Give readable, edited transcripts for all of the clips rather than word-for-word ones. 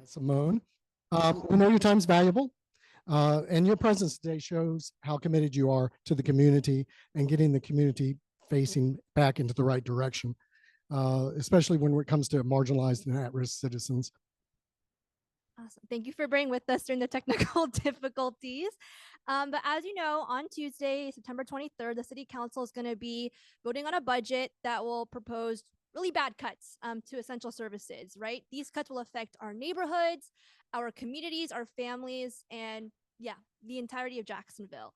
Simone. We know your time's valuable, and your presence today shows how committed you are to the community and getting the community facing back into the right direction, especially when it comes to marginalized and at-risk citizens. Awesome. Thank you for bearing with us during the technical difficulties. But as you know, on Tuesday, September 23rd, the City Council is going to be voting on a budget that will propose really bad cuts to essential services, right? These cuts will affect our neighborhoods, our communities, our families, and yeah, the entirety of Jacksonville.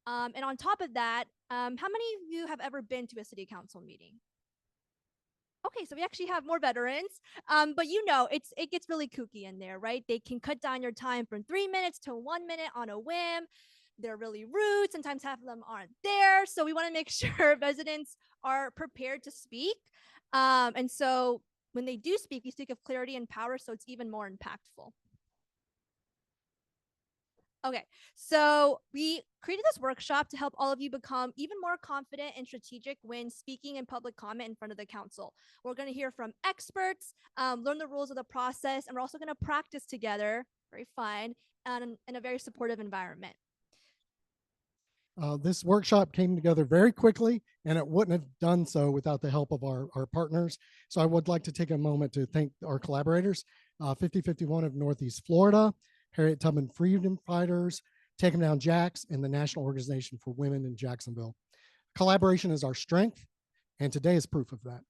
And on top of that, how many of you have ever been to a City Council meeting? Okay, so we actually have more veterans, but you know, it gets really kooky in there, right? They can cut down your time from 3 minutes to 1 minute on a whim. They're really rude. Sometimes half of them aren't there. So we want to make sure residents are prepared to speak. And so when they do speak, we speak of clarity and power, so it's even more impactful. Okay, so we created this workshop to help all of you become even more confident and strategic when speaking in public comment in front of the council. We're going to hear from experts, learn the rules of the process, and we're also going to practice together, very fun, and in a very supportive environment. This workshop came together very quickly, and it wouldn't have done so without the help of our partners. So I would like to take a moment to thank our collaborators, 5051 of Northeast Florida, Harriet Tubman Freedom Fighters, Take 'em Down Jacks, and the National Organization for Women in Jacksonville. Collaboration is our strength, and today is proof of that.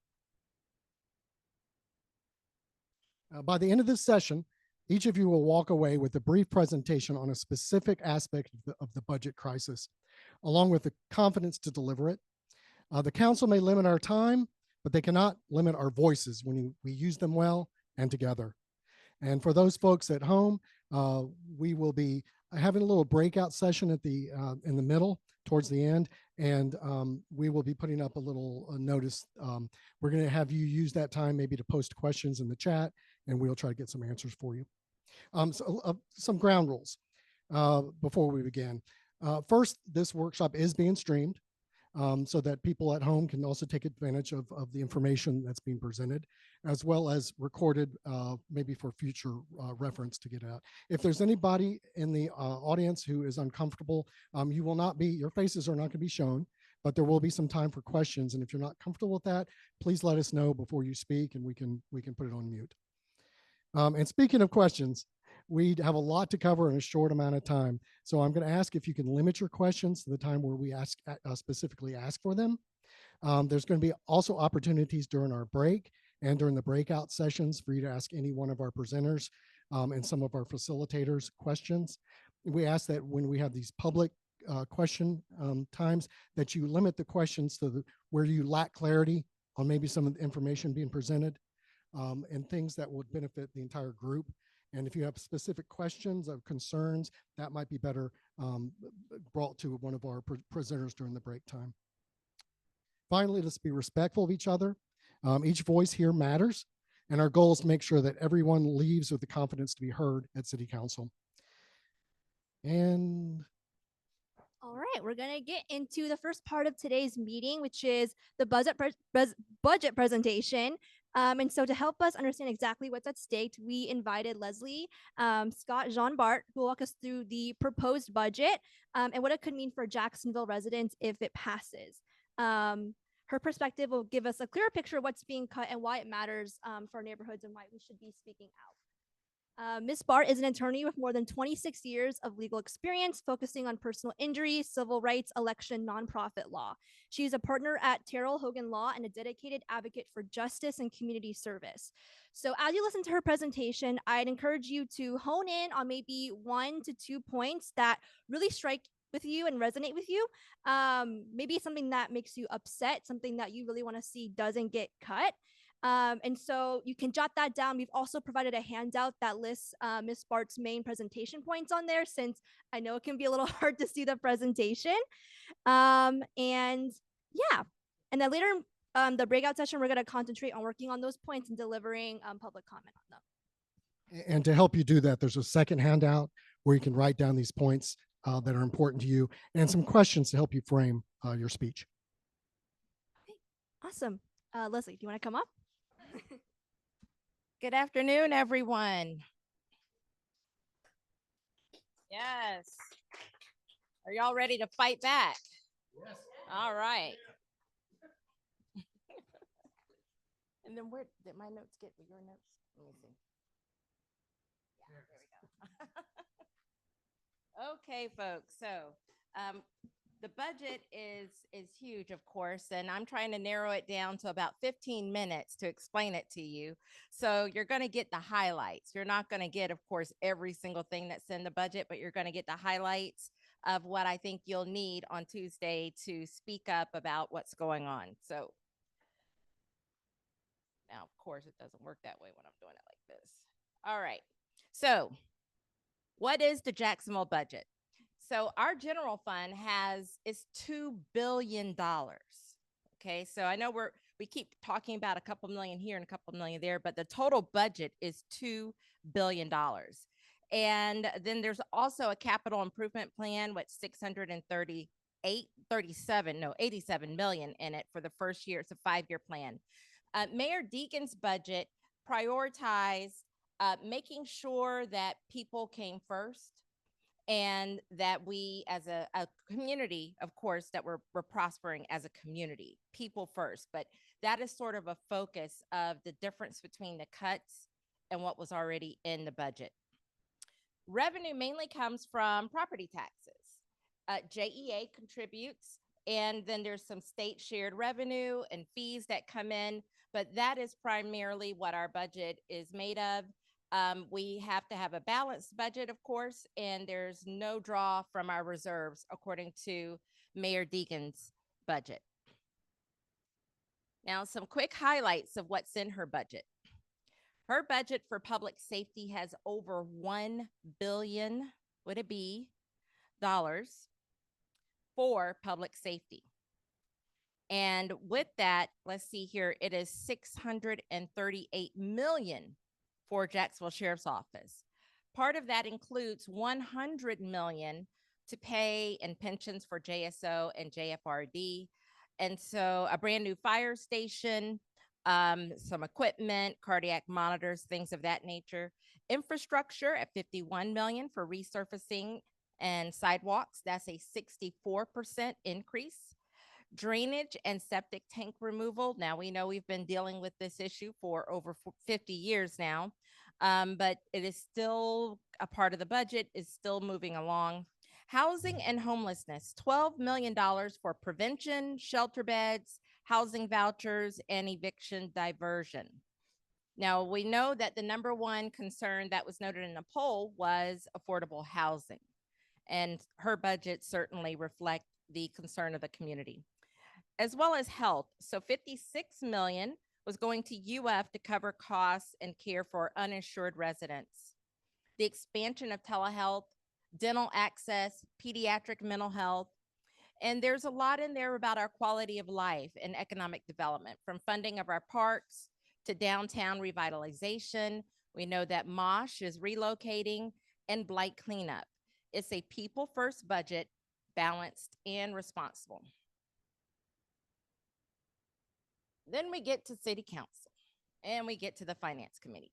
By the end of this session, each of you will walk away with a brief presentation on a specific aspect of the budget crisis, along with the confidence to deliver it. The council may limit our time, but they cannot limit our voices when we use them well and together. And for those folks at home, we will be having a little breakout session at in the middle towards the end, and we will be putting up a little notice. We're going to have you use that time maybe to post questions in the chat, and we'll try to get some answers for you. Some ground rules before we begin. First, this workshop is being streamed so that people at home can also take advantage of the information that's being presented, as well as recorded maybe for future reference to get out. If there's anybody in the audience who is uncomfortable, your faces are not going to be shown, but there will be some time for questions. And if you're not comfortable with that, please let us know before you speak, and we can put it on mute. And speaking of questions, we have a lot to cover in a short amount of time. So I'm going to ask if you can limit your questions to the time where we specifically ask for them. There's going to be also opportunities during our break and during the breakout sessions for you to ask any one of our presenters and some of our facilitators questions. We ask that when we have these public question times, that you limit the questions to where you lack clarity on maybe some of the information being presented and things that would benefit the entire group. And if you have specific questions or concerns, that might be better brought to one of our presenters during the break time. Finally, let's be respectful of each other. Each voice here matters, and our goal is to make sure that everyone leaves with the confidence to be heard at City Council. And all right, we're going to get into the first part of today's meeting, which is the budget presentation. And so to help us understand exactly what's at stake, we invited Leslie Scott Jean Bart, who will walk us through the proposed budget and what it could mean for Jacksonville residents if it passes. Her perspective will give us a clearer picture of what's being cut and why it matters for our neighborhoods and why we should be speaking out. Ms. Bart is an attorney with more than 26 years of legal experience, focusing on personal injury, civil rights, election, nonprofit law. She is a partner at Terrell Hogan Law and a dedicated advocate for justice and community service. So as you listen to her presentation, I'd encourage you to hone in on maybe 1 to 2 points that really strike with you and resonate with you. Maybe something that makes you upset, something that you really want to see doesn't get cut. And so you can jot that down. We've also provided a handout that lists Ms. Bart's main presentation points on there, since I know it can be a little hard to see the presentation. And yeah, and then later the breakout session, we're going to concentrate on working on those points and delivering public comment on them. And to help you do that, there's a second handout where you can write down these points that are important to you and some questions to help you frame your speech. Okay, awesome. Leslie, do you want to come up? Good afternoon, everyone. Yes. Are y'all ready to fight back? Yes. All right. And then where did my notes get with your notes? Let me see. Yeah, there we go. Okay, folks. So the budget is huge, of course, and I'm trying to narrow it down to about 15 minutes to explain it to you. So you're going to get the highlights. You're not going to get, of course, every single thing that's in the budget, but you're going to get the highlights of what I think you'll need on Tuesday to speak up about what's going on. So now, of course, it doesn't work that way when I'm doing it like this. All right. So what is the Jacksonville budget? So our general fund is $2 billion. Okay, so I know we keep talking about a couple million here and a couple million there, but the total budget is $2 billion. And then there's also a capital improvement plan with 87 million in it for the first year. It's a 5-year plan. Mayor Deacon's budget prioritized making sure that people came first and that we as a community, of course, that we're prospering as a community, people first. But that is sort of a focus of the difference between the cuts and what was already in the budget. Revenue mainly comes from property taxes. JEA contributes, and then there's some state shared revenue and fees that come in, but that is primarily what our budget is made of. We have to have a balanced budget, of course, and there's no draw from our reserves according to Mayor Deacon's budget. Now, some quick highlights of what's in her budget. Her budget for public safety has over $1 billion, would it be, dollars for public safety. And with that, let's see here, it is $638 million for Jacksonville Sheriff's Office. Part of that includes $100 million to pay in pensions for JSO and JFRD. And so a brand new fire station, some equipment, cardiac monitors, things of that nature. Infrastructure at $51 million for resurfacing and sidewalks. That's a 64% increase. Drainage and septic tank removal. Now, we know we've been dealing with this issue for over 50 years now, but it is still a part of the budget, is still moving along. Housing and homelessness, $12 million for prevention, shelter beds, housing vouchers, and eviction diversion. Now, we know that the number one concern that was noted in the poll was affordable housing, and her budget certainly reflects the concern of the community, as well as health. So 56 million was going to UF to cover costs and care for uninsured residents. The expansion of telehealth, dental access, pediatric mental health, and there's a lot in there about our quality of life and economic development, from funding of our parks to downtown revitalization. We know that Mosh is relocating, and blight cleanup. It's a people first budget, balanced and responsible. Then we get to city council and we get to the finance committee.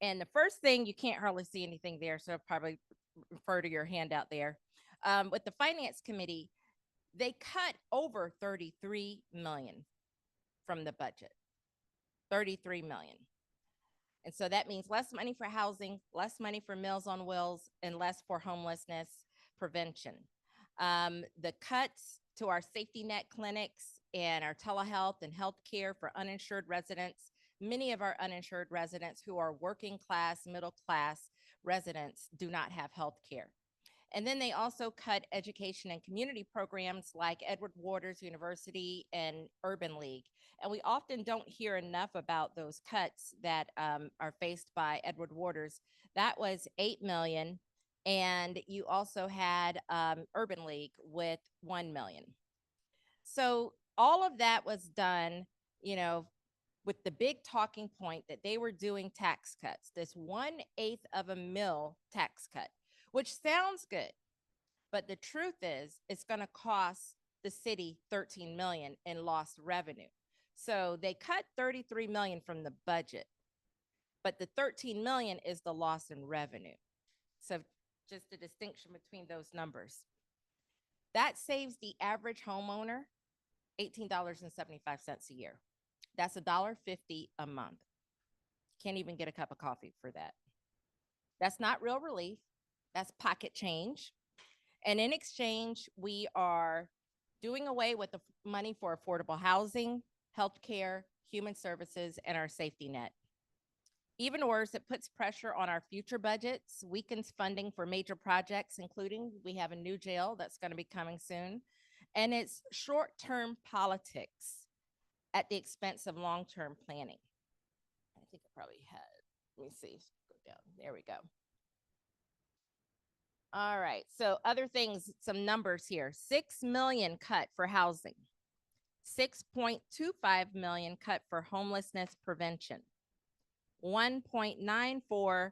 And the first thing, you can't hardly see anything there, so I'll probably refer to your handout there. With the finance committee, they cut over 33 million from the budget, 33 million. And so that means less money for housing, less money for Meals on Wheels, and less for homelessness prevention. The cuts to our safety net clinics and our telehealth and healthcare for uninsured residents. Many of our uninsured residents who are working class, middle class residents do not have health care. And then they also cut education and community programs like Edward Waters University and Urban League. And we often don't hear enough about those cuts that are faced by Edward Waters. That was $8 million. And you also had Urban League with $1 million. So all of that was done, with the big talking point that they were doing tax cuts, this 1/8 of a mil tax cut, which sounds good. But the truth is, it's going to cost the city $13 million in lost revenue. So they cut $33 million from the budget, but the $13 million is the loss in revenue. So just a distinction between those numbers. That saves the average homeowner $18.75 a year. That's $1.50 a month. Can't even get a cup of coffee for that. That's not real relief. That's pocket change. And in exchange, we are doing away with the money for affordable housing, healthcare, human services, and our safety net. Even worse, it puts pressure on our future budgets, weakens funding for major projects, including we have a new jail that's going to be coming soon. And it's short-term politics at the expense of long-term planning. I think I probably had, let me see, go down. There we go. All right, so other things, some numbers here. 6 million cut for housing, 6.25 million cut for homelessness prevention, 1.94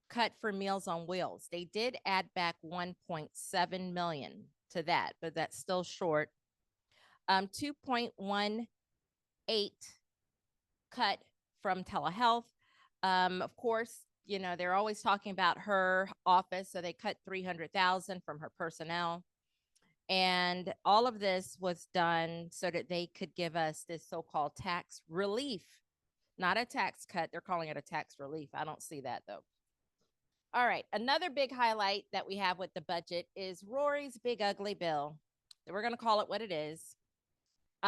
cut for Meals on Wheels. They did add back 1.7 million to that, but that's still short. 2.18 cut from telehealth. Of course, you know, they're always talking about her office, so they cut 300,000 from her personnel. And all of this was done so that they could give us this so-called tax relief, not a tax cut. They're calling it a tax relief. I don't see that though. All right, another big highlight that we have with the budget is Rory's big ugly bill. We're going to call it what it is.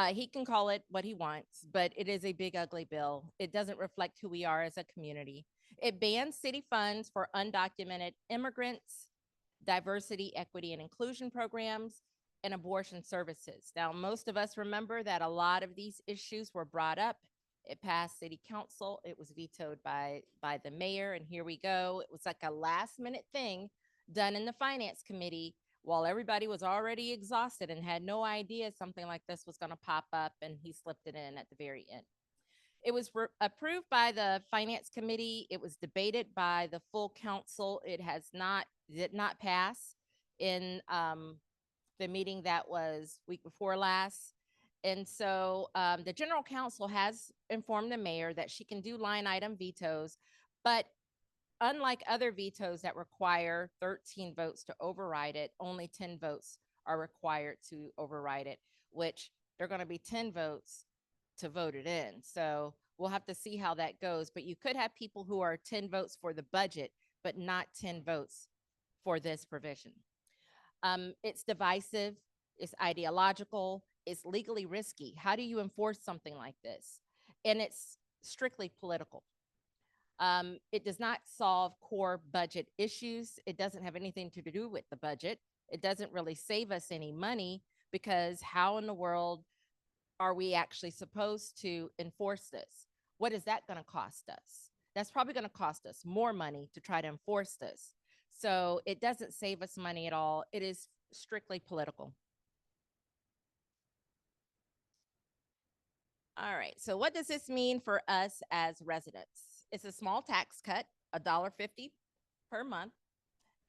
He can call it what he wants, but it is a big ugly bill. It doesn't reflect who we are as a community. It bans city funds for undocumented immigrants, diversity, equity, and inclusion programs, and abortion services. Now, most of us remember that a lot of these issues were brought up. It passed city council. It was vetoed by the mayor, and here we go. It was like a last-minute thing done in the finance committee while everybody was already exhausted and had no idea something like this was going to pop up, and he slipped it in at the very end. It was approved by the finance committee. It was debated by the full council. It did not pass in the meeting that was week before last. And so the general counsel has informed the mayor that she can do line item vetoes, but unlike other vetoes that require 13 votes to override it, only 10 votes are required to override it, which they're going to be 10 votes to vote it in. So we'll have to see how that goes. But you could have people who are 10 votes for the budget, but not 10 votes for this provision. It's divisive, it's ideological, it's legally risky. How do you enforce something like this? And it's strictly political. It does not solve core budget issues. It doesn't have anything to do with the budget. It doesn't really save us any money, because how in the world are we actually supposed to enforce this? What is that going to cost us? That's probably going to cost us more money to try to enforce this. So it doesn't save us money at all. It is strictly political. All right, so what does this mean for us as residents? It's a small tax cut, $1.50 per month.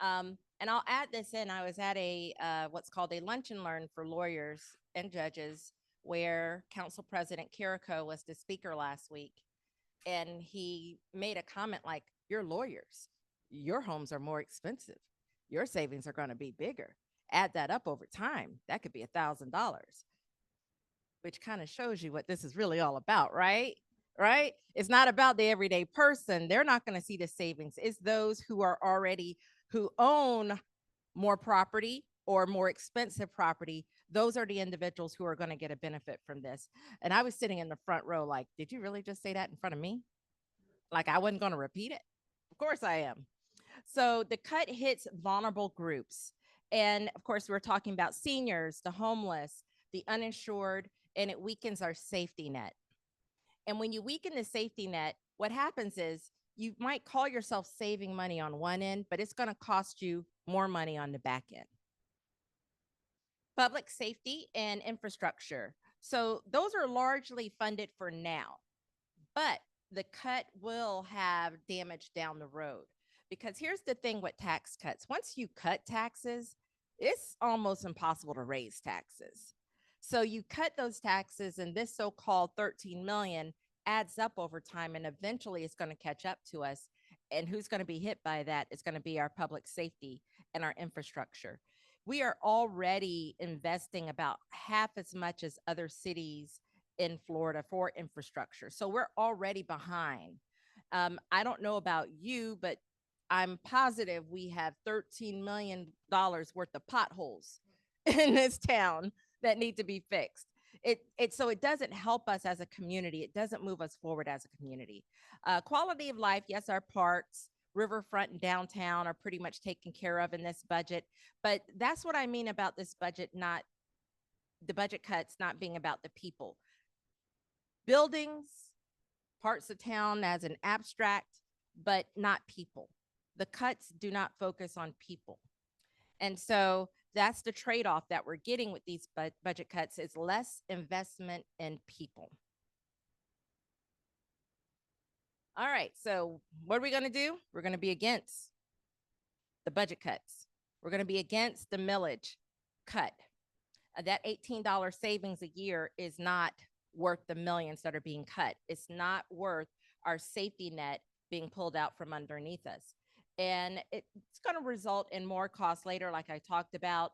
And I'll add this in. I was at a what's called a lunch and learn for lawyers and judges, where Council President Carrico was the speaker last week. And he made a comment like, "You're lawyers. Your homes are more expensive. Your savings are going to be bigger. Add that up over time. That could be $1,000. Which kind of shows you what this is really all about, right? Right? It's not about the everyday person. They're not going to see the savings. It's those who own more property or more expensive property. Those are the individuals who are going to get a benefit from this. And I was sitting in the front row like, did you really just say that in front of me? Like I wasn't going to repeat it? Of course I am. So the cut hits vulnerable groups. And of course, we're talking about seniors, the homeless, the uninsured, and it weakens our safety net. And when you weaken the safety net, what happens is you might call yourself saving money on one end, but it's going to cost you more money on the back end. Public safety and infrastructure. So those are largely funded for now, but the cut will have damage down the road. Because here's the thing with tax cuts. Once you cut taxes, it's almost impossible to raise taxes. So you cut those taxes, and this so-called 13 million adds up over time, and eventually it's going to catch up to us. And who's going to be hit by that is going to be our public safety and our infrastructure. We are already investing about half as much as other cities in Florida for infrastructure. So we're already behind. I don't know about you, but I'm positive we have $13 million worth of potholes in this town that need to be fixed. So it doesn't help us as a community. It doesn't move us forward as a community. Quality of life, yes, our parks, riverfront and downtown are pretty much taken care of in this budget. But that's what I mean about this budget, not the budget cuts, not being about the people. Buildings, parts of town as an abstract, but not people. The cuts do not focus on people. And so that's the trade-off that we're getting with these budget cuts is less investment in people. All right, so what are we going to do? We're going to be against the budget cuts. We're going to be against the millage cut. That $18 savings a year is not worth the millions that are being cut. It's not worth our safety net being pulled out from underneath us. And it's going to result in more costs later, like I talked about.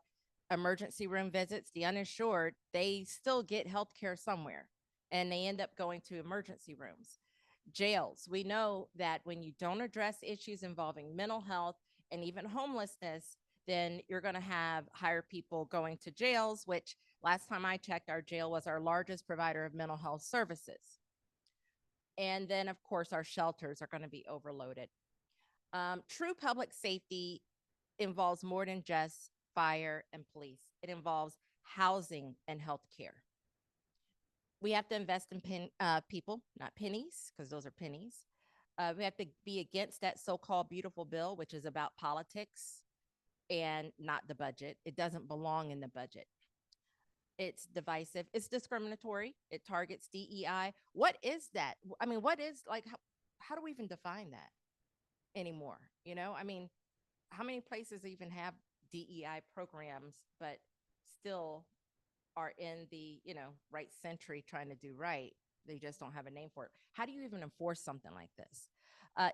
Emergency room visits, the uninsured, they still get health care somewhere, and they end up going to emergency rooms. Jails, we know that when you don't address issues involving mental health and even homelessness, then you're going to have higher people going to jails, which last time I checked, our jail was our largest provider of mental health services. And then, of course, our shelters are going to be overloaded. True public safety involves more than just fire and police. It involves housing and healthcare. We have to invest in people, not pennies, because those are pennies. We have to be against that so-called beautiful bill, which is about politics and not the budget. It doesn't belong in the budget. It's divisive. It's discriminatory. It targets DEI. What is that? I mean, what is like, how do we even define that anymore? You know, I mean, how many places even have DEI programs, but still are in the, right century trying to do right? They just don't have a name for it. How do you even enforce something like this?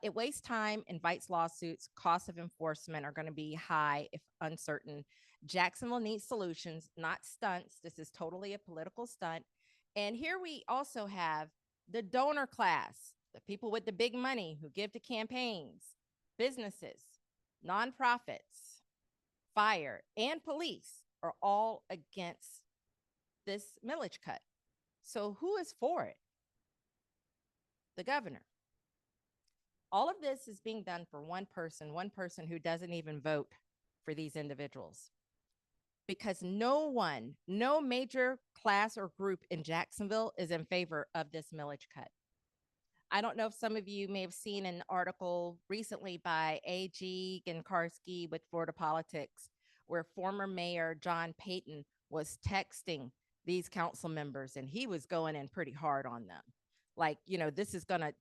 It wastes time, invites lawsuits. Costs of enforcement are going to be high if uncertain. Jacksonville needs solutions, not stunts. This is totally a political stunt. And here we also have the donor class, the people with the big money who give to campaigns, businesses, nonprofits, fire, and police are all against this millage cut. So who is for it? The governor. All of this is being done for one person who doesn't even vote for these individuals. Because no major class or group in Jacksonville is in favor of this millage cut. I don't know if some of you may have seen an article recently by A.G. Gankarski with Florida Politics, where former Mayor John Payton was texting these council members, and he was going in pretty hard on them. Like, this is gonna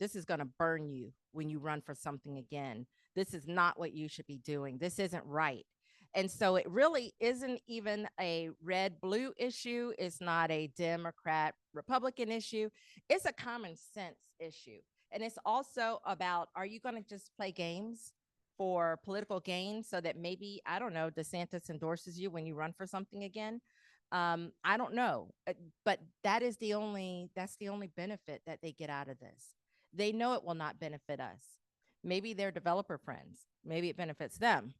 burn you when you run for something again. This is not what you should be doing. This isn't right. And so it really isn't even a red-blue issue. It's not a Democrat-Republican issue. It's a common sense issue. And it's also about, are you going to just play games for political gain so that maybe, I don't know, DeSantis endorses you when you run for something again? I don't know. But that's the only benefit that they get out of this. They know it will not benefit us. Maybe they're developer friends. Maybe it benefits them.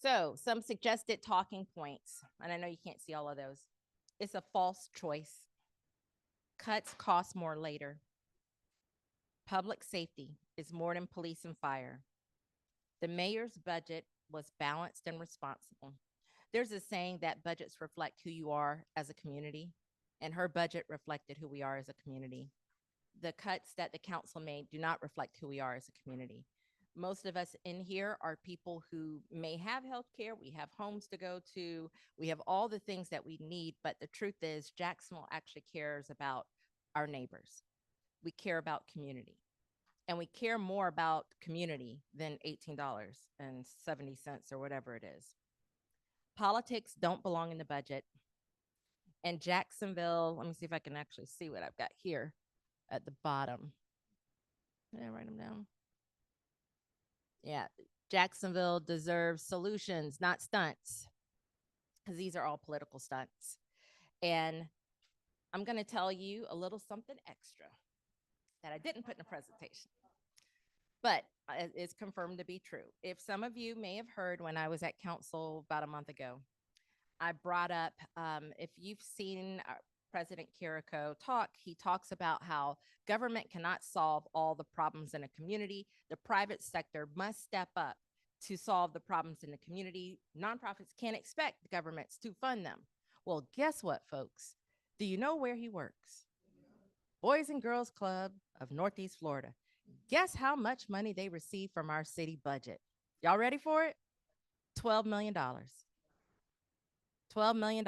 So some suggested talking points, and I know you can't see all of those. It's a false choice. Cuts cost more later. Public safety is more than police and fire. The mayor's budget was balanced and responsible. There's a saying that budgets reflect who you are as a community, and her budget reflected who we are as a community. The cuts that the council made do not reflect who we are as a community. Most of us in here are people who may have health care. We have homes to go to. We have all the things that we need. But the truth is, Jacksonville actually cares about our neighbors. We care about community. And we care more about community than $18.70 or whatever it is. Politics don't belong in the budget. And Jacksonville, let me see if I can actually see what I've got here at the bottom. Did I write them down? Yeah. Jacksonville deserves solutions, not stunts, because these are all political stunts. And I'm going to tell you a little something extra that I didn't put in the presentation, but it's confirmed to be true. If some of you may have heard when I was at council about a month ago, I brought up, if you've seen President Kiriko talk, he talks about how government cannot solve all the problems in a community. The private sector must step up to solve the problems in the community. Nonprofits can't expect governments to fund them. Well, guess what, folks? Do you know where he works? Boys and Girls Club of Northeast Florida. Guess how much money they receive from our city budget? Y'all ready for it? $12 million. $12 million.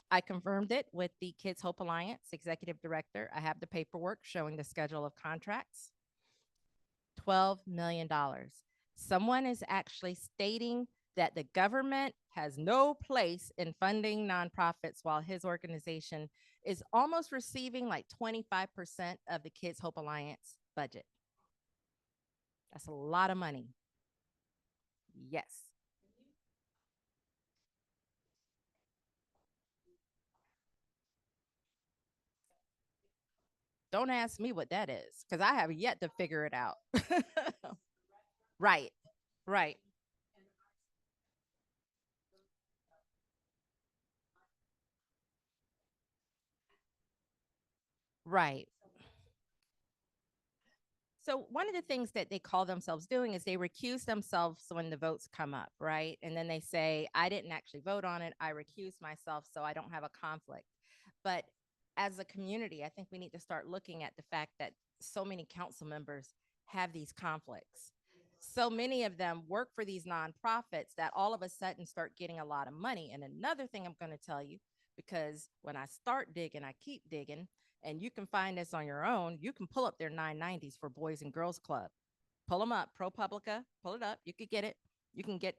I confirmed it with the Kids Hope Alliance executive director. I have the paperwork showing the schedule of contracts. $12 million. Someone is actually stating that the government has no place in funding nonprofits while his organization is almost receiving like 25% of the Kids Hope Alliance budget. That's a lot of money. Yes. Don't ask me what that is because I have yet to figure it out. Right, right, right. So one of the things that they call themselves doing is they recuse themselves when the votes come up, right? And then they say, I didn't actually vote on it. I recuse myself so I don't have a conflict. But as a community, I think we need to start looking at the fact that so many council members have these conflicts. So many of them work for these nonprofits that all of a sudden start getting a lot of money. And another thing I'm going to tell you, because when I start digging, I keep digging, and you can find this on your own. You can pull up their 990s for Boys and Girls Club. Pull them up, ProPublica, pull it up. You could get it. You can get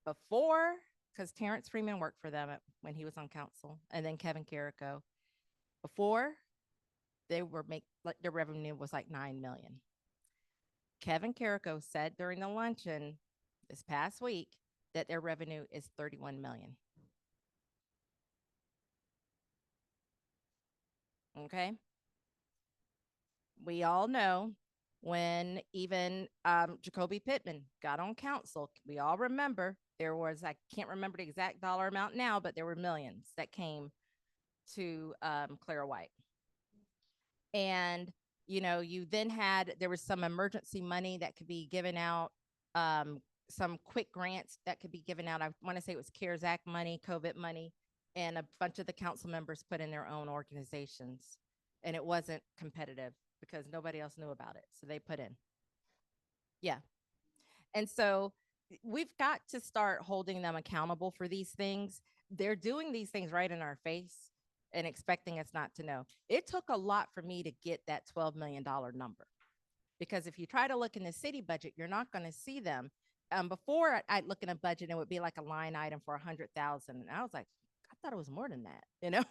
before, because Terrence Freeman worked for them when he was on council, and then Kevin Carrico. Before, they were like their revenue was like 9 million. Kevin Carrico said during the luncheon this past week that their revenue is 31 million. Okay. We all know when even Jacoby Pittman got on council, we all remember there was, I can't remember the exact dollar amount now, but there were millions that came to Clara White. And, you know, you then had, there was some emergency money that could be given out, some quick grants that could be given out. I want to say it was CARES Act money, COVID money, and a bunch of the council members put in their own organizations. And it wasn't competitive because nobody else knew about it. So they put in. Yeah. And so we've got to start holding them accountable for these things. They're doing these things right in our face and expecting us not to know. It took a lot for me to get that $12 million number, because if you try to look in the city budget, you're not going to see them. Before I'd look in a budget, it would be like a line item for 100,000. And I was like, I thought it was more than that, you know?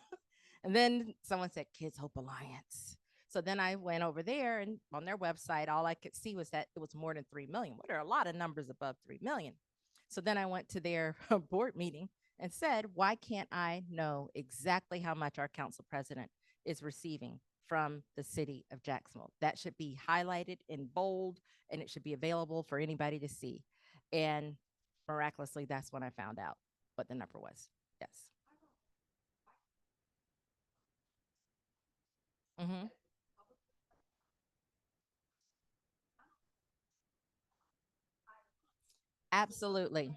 And then someone said Kids Hope Alliance. So then I went over there, and on their website, all I could see was that it was more than 3 million. Well, there are a lot of numbers above 3 million. So then I went to their board meeting and said, why can't I know exactly how much our council president is receiving from the city of Jacksonville? That should be highlighted in bold, and it should be available for anybody to see. And miraculously, that's when I found out what the number was. Yes. Mm-hmm. Absolutely.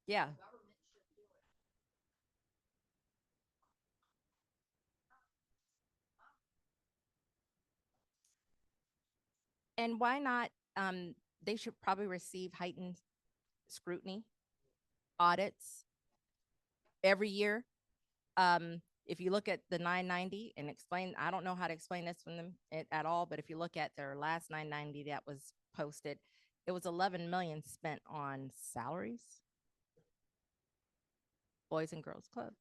Yeah. And why not? They should probably receive heightened scrutiny, audits every year. If you look at the 990 and explain, I don't know how to explain this from them at all, but if you look at their last 990 that was posted, it was 11 million spent on salaries, Boys and Girls Club.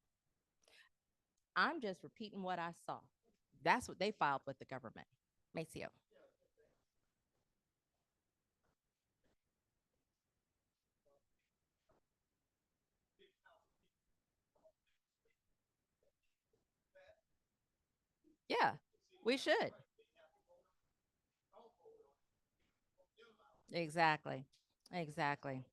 I'm just repeating what I saw. That's what they filed with the government. Maceo. Yeah, we should. Exactly. Exactly.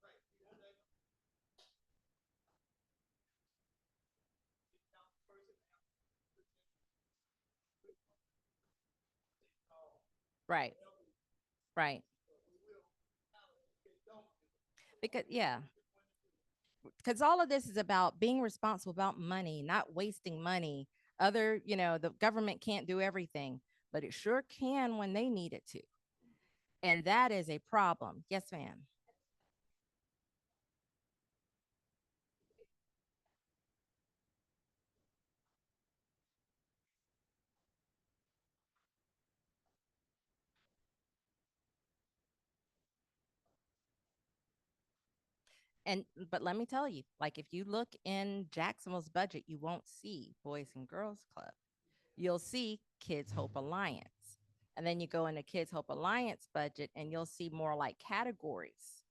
Right. Right. Because yeah, because all of this is about being responsible about money, not wasting money. The government can't do everything, but it sure can when they need it to. And that is a problem. Yes, ma'am. And but let me tell you, like if you look in Jacksonville's budget, you won't see Boys and Girls Club. You'll see Kids Hope Alliance. And then you go into Kids Hope Alliance budget and you'll see more like categories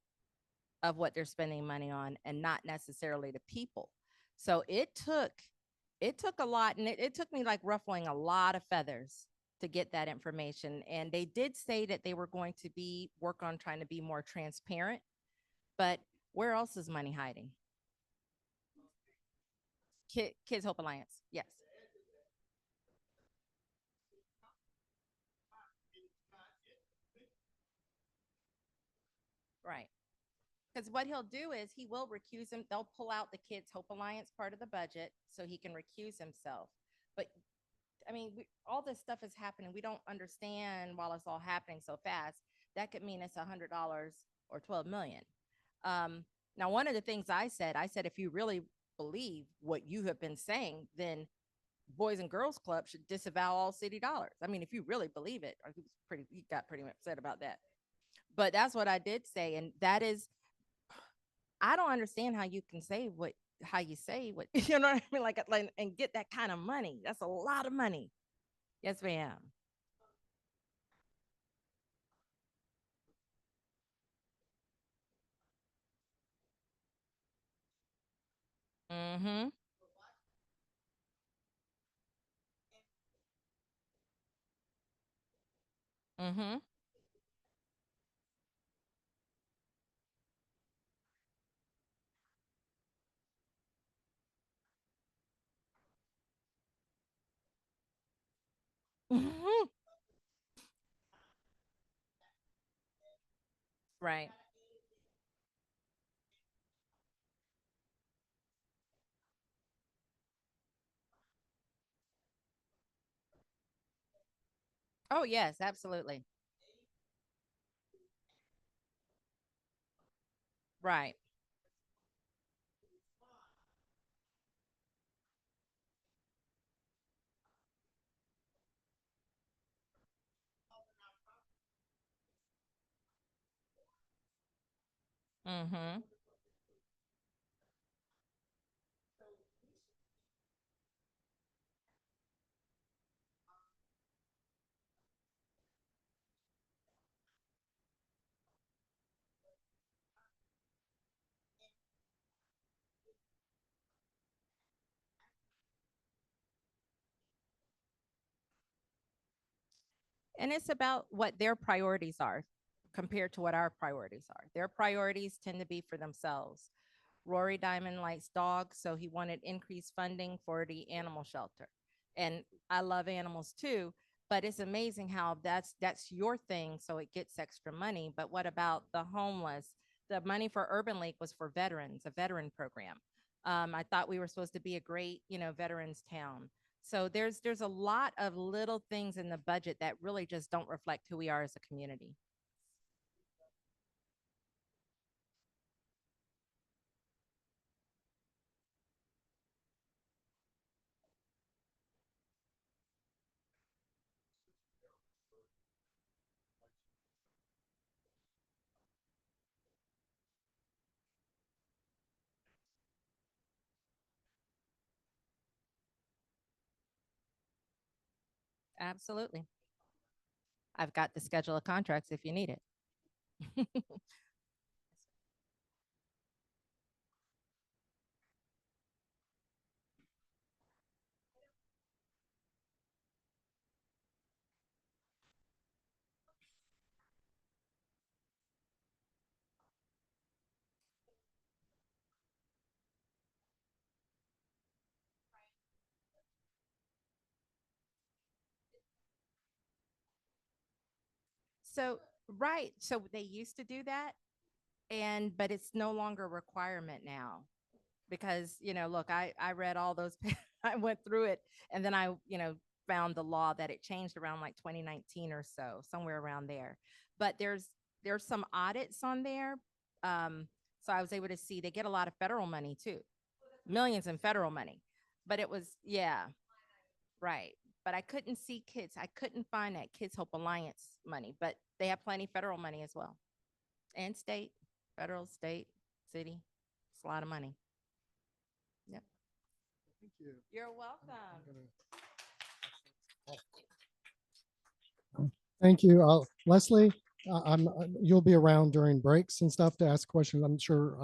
of what they're spending money on and not necessarily the people. So it took a lot and it took me like ruffling a lot of feathers to get that information. And they did say that they were going to be work on trying to be more transparent, but where else is money hiding? Kids Hope Alliance. Yes. Right. Because what he'll do is he will recuse him. They'll pull out the Kids Hope Alliance part of the budget so he can recuse himself. But I mean, all this stuff is happening. We don't understand while it's all happening so fast. That could mean it's $100 or 12 million. Um, Now, one of the things I said, if you really believe what you have been saying, then Boys and Girls Club should disavow all city dollars. I mean, if you really believe it, he got pretty upset about that. But that's what I did say, and that is, I don't understand how you can say how you say what you know what I mean, like and get that kind of money. That's a lot of money. Yes, ma'am. Mm-hmm. Mm-hmm. Mm-hmm. Right. Oh yes, absolutely. Right. Mm-hmm. And it's about what their priorities are compared to what our priorities are. Their priorities tend to be for themselves. Rory Diamond likes dogs, so he wanted increased funding for the animal shelter. And I love animals too, but it's amazing how that's your thing, so it gets extra money. But what about the homeless? The money for Urban League was for veterans, a veteran program. I thought we were supposed to be a great, veterans town. So there's a lot of little things in the budget that really just don't reflect who we are as a community. Absolutely. I've got the schedule of contracts if you need it. So, right. So they used to do that, but it's no longer a requirement now because, look, I read all those, I went through it, and then found the law that it changed around like 2019 or so, somewhere around there. But there's some audits on there. So I was able to see they get a lot of federal money too, millions in federal money. But it was, yeah, right. But I couldn't see kids. I couldn't find that Kids Hope Alliance money, but they have plenty federal money as well, and state, federal, state, city. It's a lot of money. Yep. Thank you. You're welcome. Thank you. Leslie, you'll be around during breaks and stuff to ask questions. I'm sure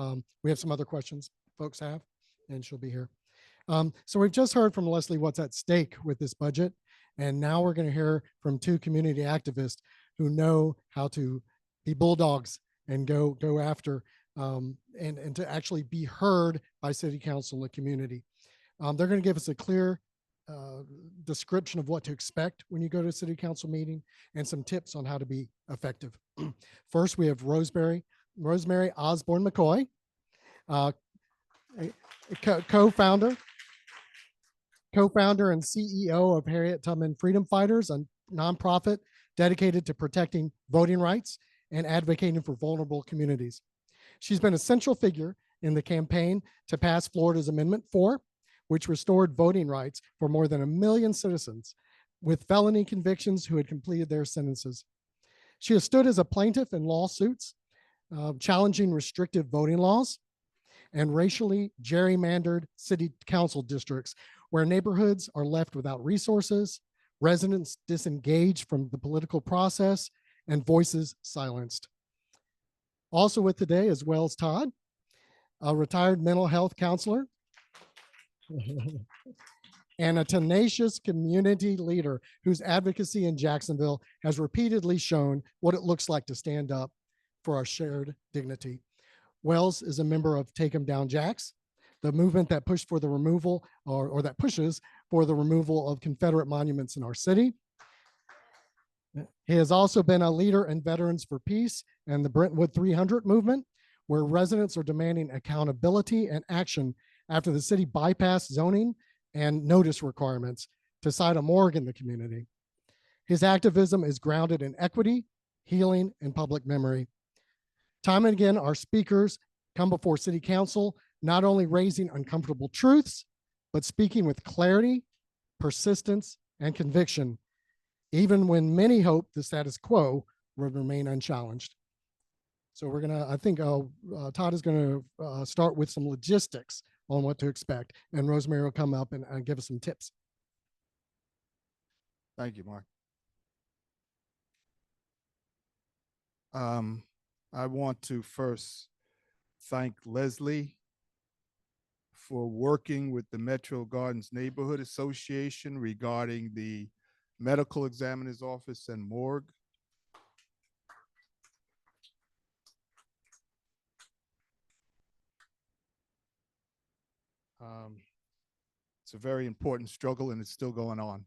we have some other questions folks have, and she'll be here. So we've just heard from Leslie what's at stake with this budget. And now we're going to hear from two community activists who know how to be bulldogs and go after and to actually be heard by city council and the community. They're going to give us a clear description of what to expect when you go to a city council meeting and some tips on how to be effective. First, we have Rosemary Osborne McCoy, co-founder and CEO of Harriet Tubman Freedom Fighters, a nonprofit dedicated to protecting voting rights and advocating for vulnerable communities. She's been a central figure in the campaign to pass Florida's Amendment 4, which restored voting rights for more than 1 million citizens with felony convictions who had completed their sentences. She has stood as a plaintiff in lawsuits challenging restrictive voting laws and racially gerrymandered city council districts where neighborhoods are left without resources, residents disengaged from the political process, and voices silenced. Also with today is Wells Todd, a retired mental health counselor and a tenacious community leader whose advocacy in Jacksonville has repeatedly shown what it looks like to stand up for our shared dignity. Wells is a member of Take 'Em Down Jacks, the movement that pushed for the removal or that pushes for the removal of Confederate monuments in our city. He has also been a leader in Veterans for Peace and the Brentwood 300 movement, where residents are demanding accountability and action after the city bypassed zoning and notice requirements to cite a morgue in the community. His activism is grounded in equity, healing, and public memory. Time and again, our speakers come before City Council, not only raising uncomfortable truths, but speaking with clarity, persistence, and conviction, even when many hope the status quo would remain unchallenged. So we're gonna, I think Todd is gonna start with some logistics on what to expect, and Rosemary will come up and give us some tips. Thank you, Mark. I want to first thank Leslie for working with the Metro Gardens Neighborhood Association regarding the medical examiner's office and morgue. It's a very important struggle and it's still going on.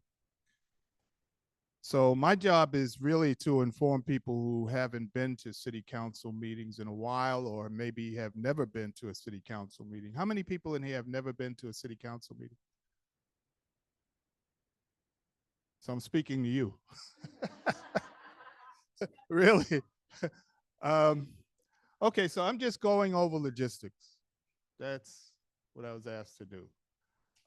So my job is really to inform people who haven't been to city council meetings in a while, or maybe have never been to a city council meeting. How many people in here have never been to a city council meeting? So I'm speaking to you. Really? Okay, so I'm just going over logistics. That's what I was asked to do.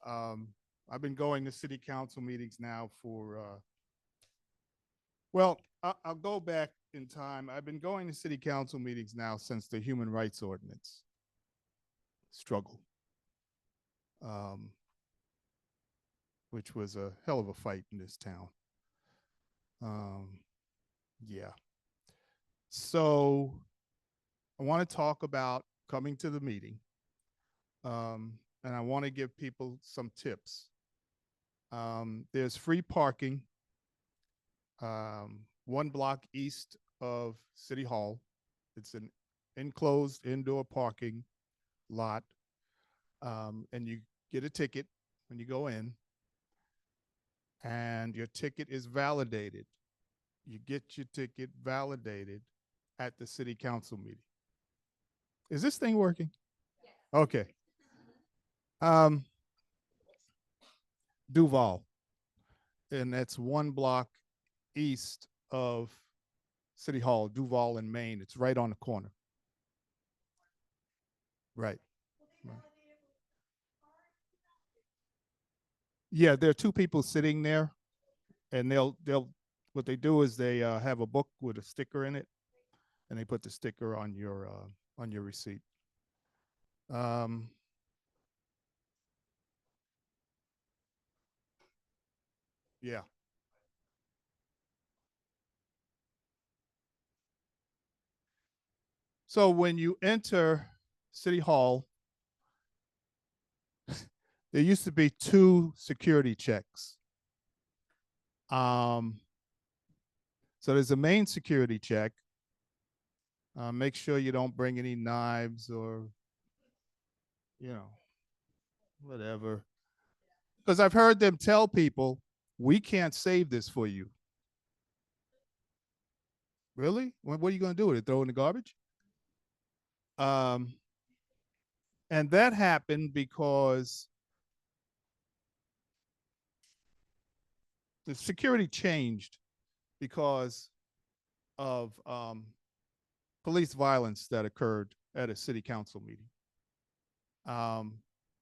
I've been going to city council meetings now for well, I'll go back in time. I've been going to city council meetings now since the Human Rights Ordinance struggle, which was a hell of a fight in this town. Yeah. So I want to talk about coming to the meeting. And I want to give people some tips. There's free parking 1 block east of City Hall. It's an enclosed indoor parking lot. And you get a ticket when you go in, and your ticket is validated. You get your ticket validated at the city council meeting. Is this thing working? Yes. Okay. Duval, and that's 1 block east of City Hall, Duval and Main. It's right on the corner. Right. Right. Yeah, there are 2 people sitting there, and they'll what they do is they have a book with a sticker in it, and they put the sticker on your receipt. Yeah. So when you enter City Hall, there used to be 2 security checks. So there's a main security check. Make sure you don't bring any knives or, whatever. Because I've heard them tell people, we can't save this for you. Really? What are you going to do with it? Throw it in the garbage? And that happened because the security changed because of police violence that occurred at a city council meeting.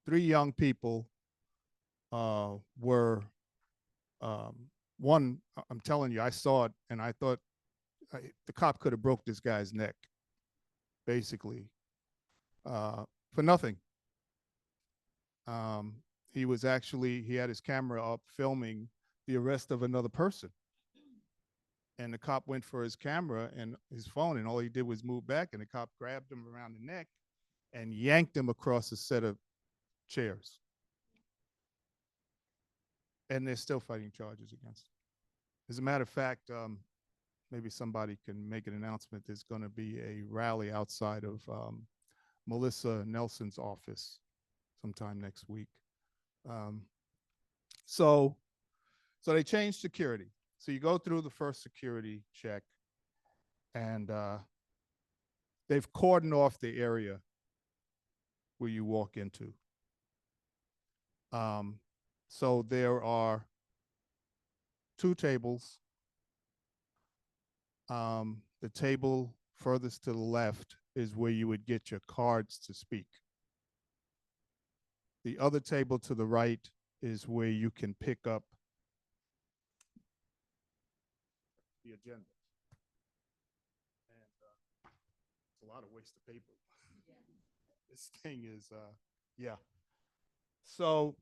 3 young people were, one, I'm telling you, I saw it and I thought the cop could have broke this guy's neck, basically, for nothing. He had his camera up filming the arrest of another person. And the cop went for his camera and his phone, and all he did was move back, and the cop grabbed him around the neck and yanked him across a set of chairs. And they're still fighting charges against him. As a matter of fact, maybe somebody can make an announcement. There's going to be a rally outside of Melissa Nelson's office sometime next week. So they changed security. So you go through the first security check, and they've cordoned off the area where you walk into. So there are 2 tables. The table furthest to the left is where you would get your cards to speak. The other table to the right is where you can pick up the agenda. And it's a lot of waste of paper. Yeah. This thing is, yeah. So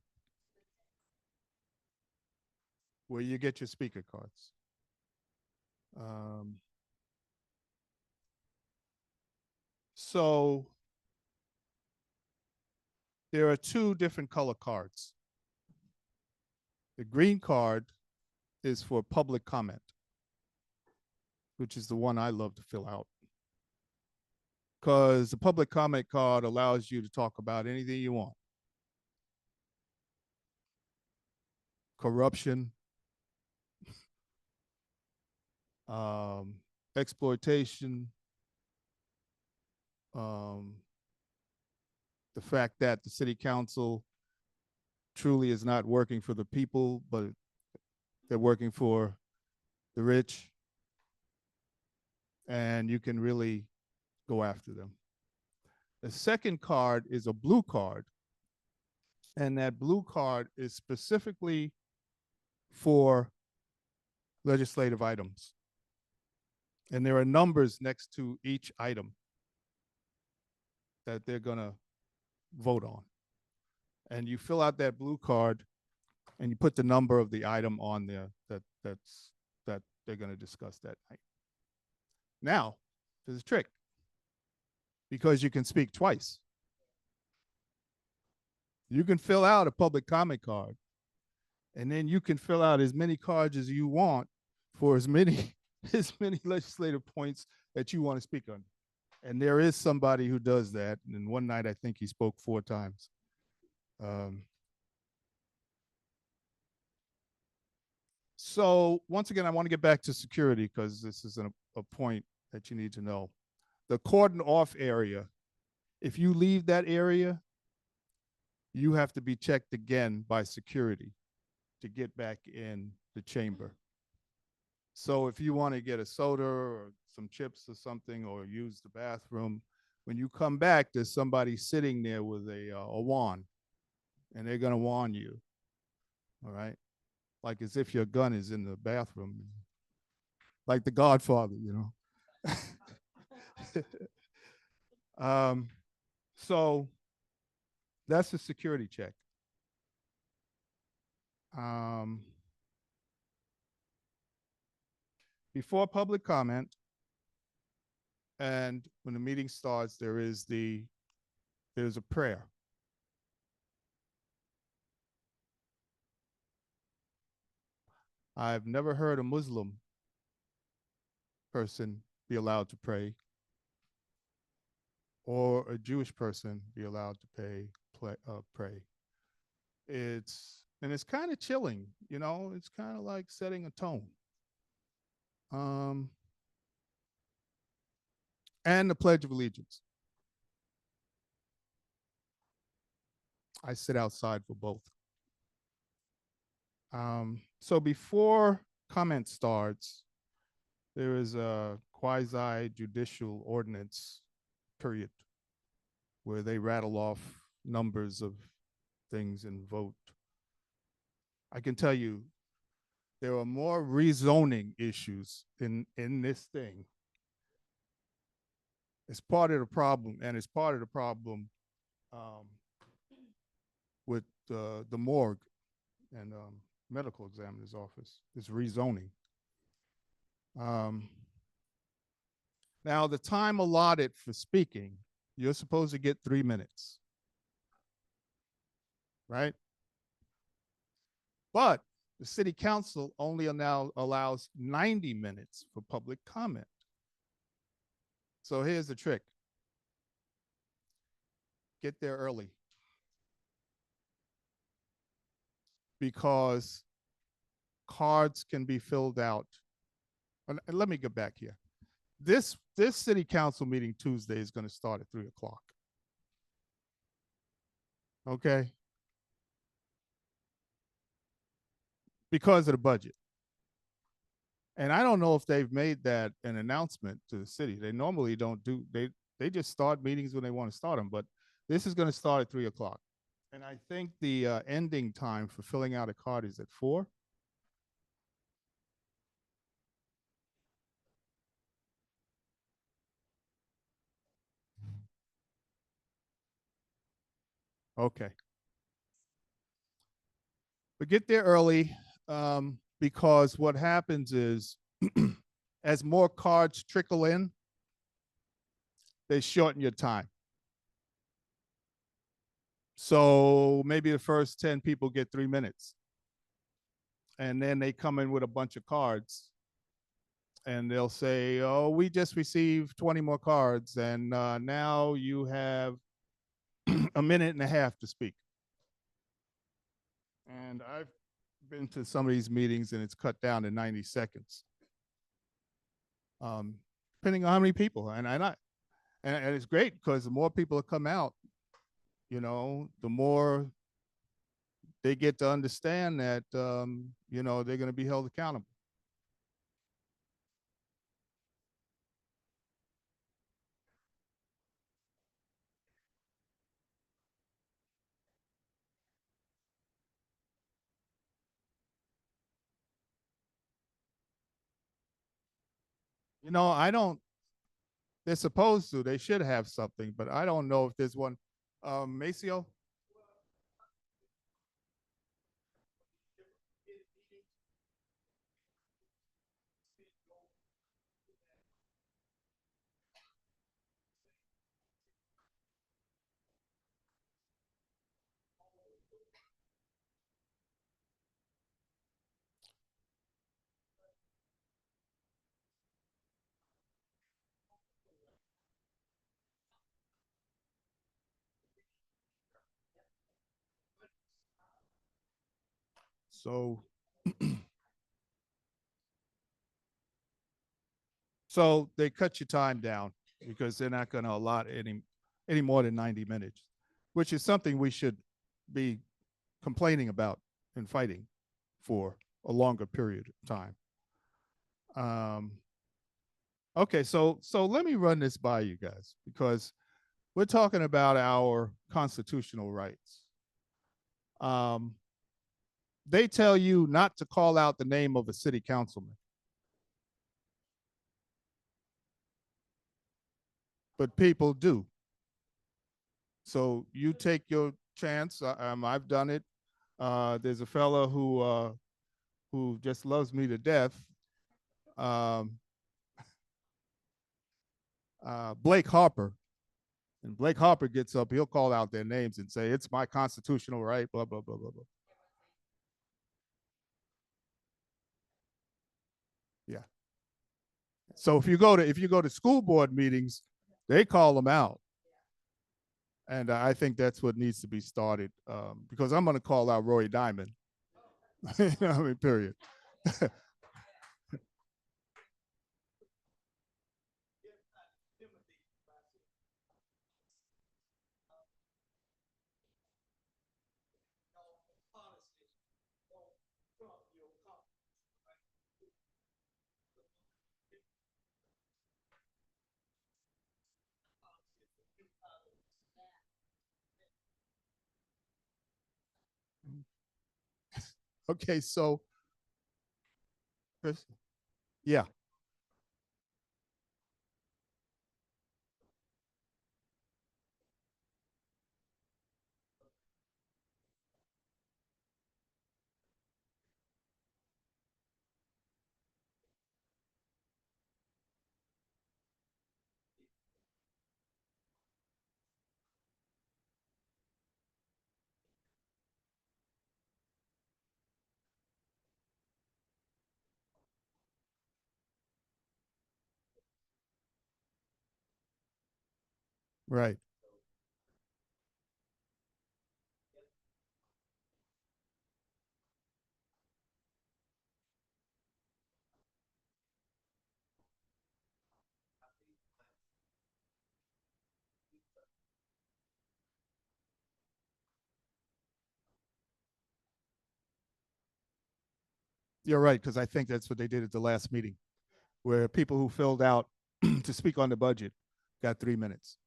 where you get your speaker cards. So there are 2 different color cards. The green card is for public comment, which is the one I love to fill out. Because the public comment card allows you to talk about anything you want. Corruption, exploitation, the fact that the city council truly is not working for the people, but they're working for the rich, and you can really go after them. The second card is a blue card, and that blue card is specifically for legislative items. And there are numbers next to each item that they're going to vote on. And you fill out that blue card and you put the number of the item on there that they're going to discuss that night. Now, there's a trick, because you can speak twice. You can fill out a public comment card, and then you can fill out as many cards as you want for as many as many legislative points that you want to speak on. And there is somebody who does that. And one night, I think he spoke 4 times. So once again, I want to get back to security, because this is a point that you need to know. The cordon off area, if you leave that area, you have to be checked again by security to get back in the chamber. So if you want to get a soda or some chips or something, or use the bathroom, when you come back, there's somebody sitting there with a wand, and they're going to warn you. All right? Like as if your gun is in the bathroom, like the Godfather, you know. So that's a security check. Before public comment, and when the meeting starts, there's a prayer. I've never heard a Muslim person be allowed to pray, or a Jewish person be allowed to pray. It's kind of chilling, you know. It's kind of like setting a tone. And the Pledge of Allegiance. I sit outside for both. So before comment starts, there is a quasi-judicial ordinance period where they rattle off numbers of things and vote. I can tell you there are more rezoning issues in this thing. It's part of the problem, and it's part of the problem with the morgue and medical examiner's office. It's rezoning. Now, the time allotted for speaking, you're supposed to get 3 minutes, right? But the city council only now allows 90 minutes for public comment. So here's the trick. Get there early, because cards can be filled out. And let me get back here. This city council meeting Tuesday is going to start at 3 o'clock. Okay? Because of the budget. And I don't know if they've made that an announcement to the city. They normally don't do, they just start meetings when they want to start them, but this is going to start at 3 o'clock. And I think the ending time for filling out a card is at 4. Okay. But get there early, because what happens is as more cards trickle in, they shorten your time. So maybe the first 10 people get 3 minutes. And then they come in with a bunch of cards. And they'll say, oh, we just received 20 more cards, and now you have a minute and a half to speak. And I've been to some of these meetings, and it's cut down to 90 seconds. Depending on how many people. And it's great, because the more people that come out, you know, the more they get to understand that, you know, they're going to be held accountable. You know, they're supposed to, they should have something, but I don't know if there's one. Maceo? So, so they cut your time down because they're not going to allot any more than 90 minutes, which is something we should be complaining about and fighting for a longer period of time. Okay, so let me run this by you guys because we're talking about our constitutional rights. They tell you not to call out the name of a city councilman, but people do. So you take your chance. I've done it. There's a fella who just loves me to death. Blake Harper. And Blake Harper gets up, he'll call out their names and say, it's my constitutional right, blah, blah, blah, blah, blah. Yeah. So if you go to school board meetings, they call them out. And I think that's what needs to be started because I'm going to call out Roy Diamond. You know, I mean, period. Okay, so Chris, yeah. Right. You're right, because I think that's what they did at the last meeting, where people who filled out to speak on the budget got 3 minutes.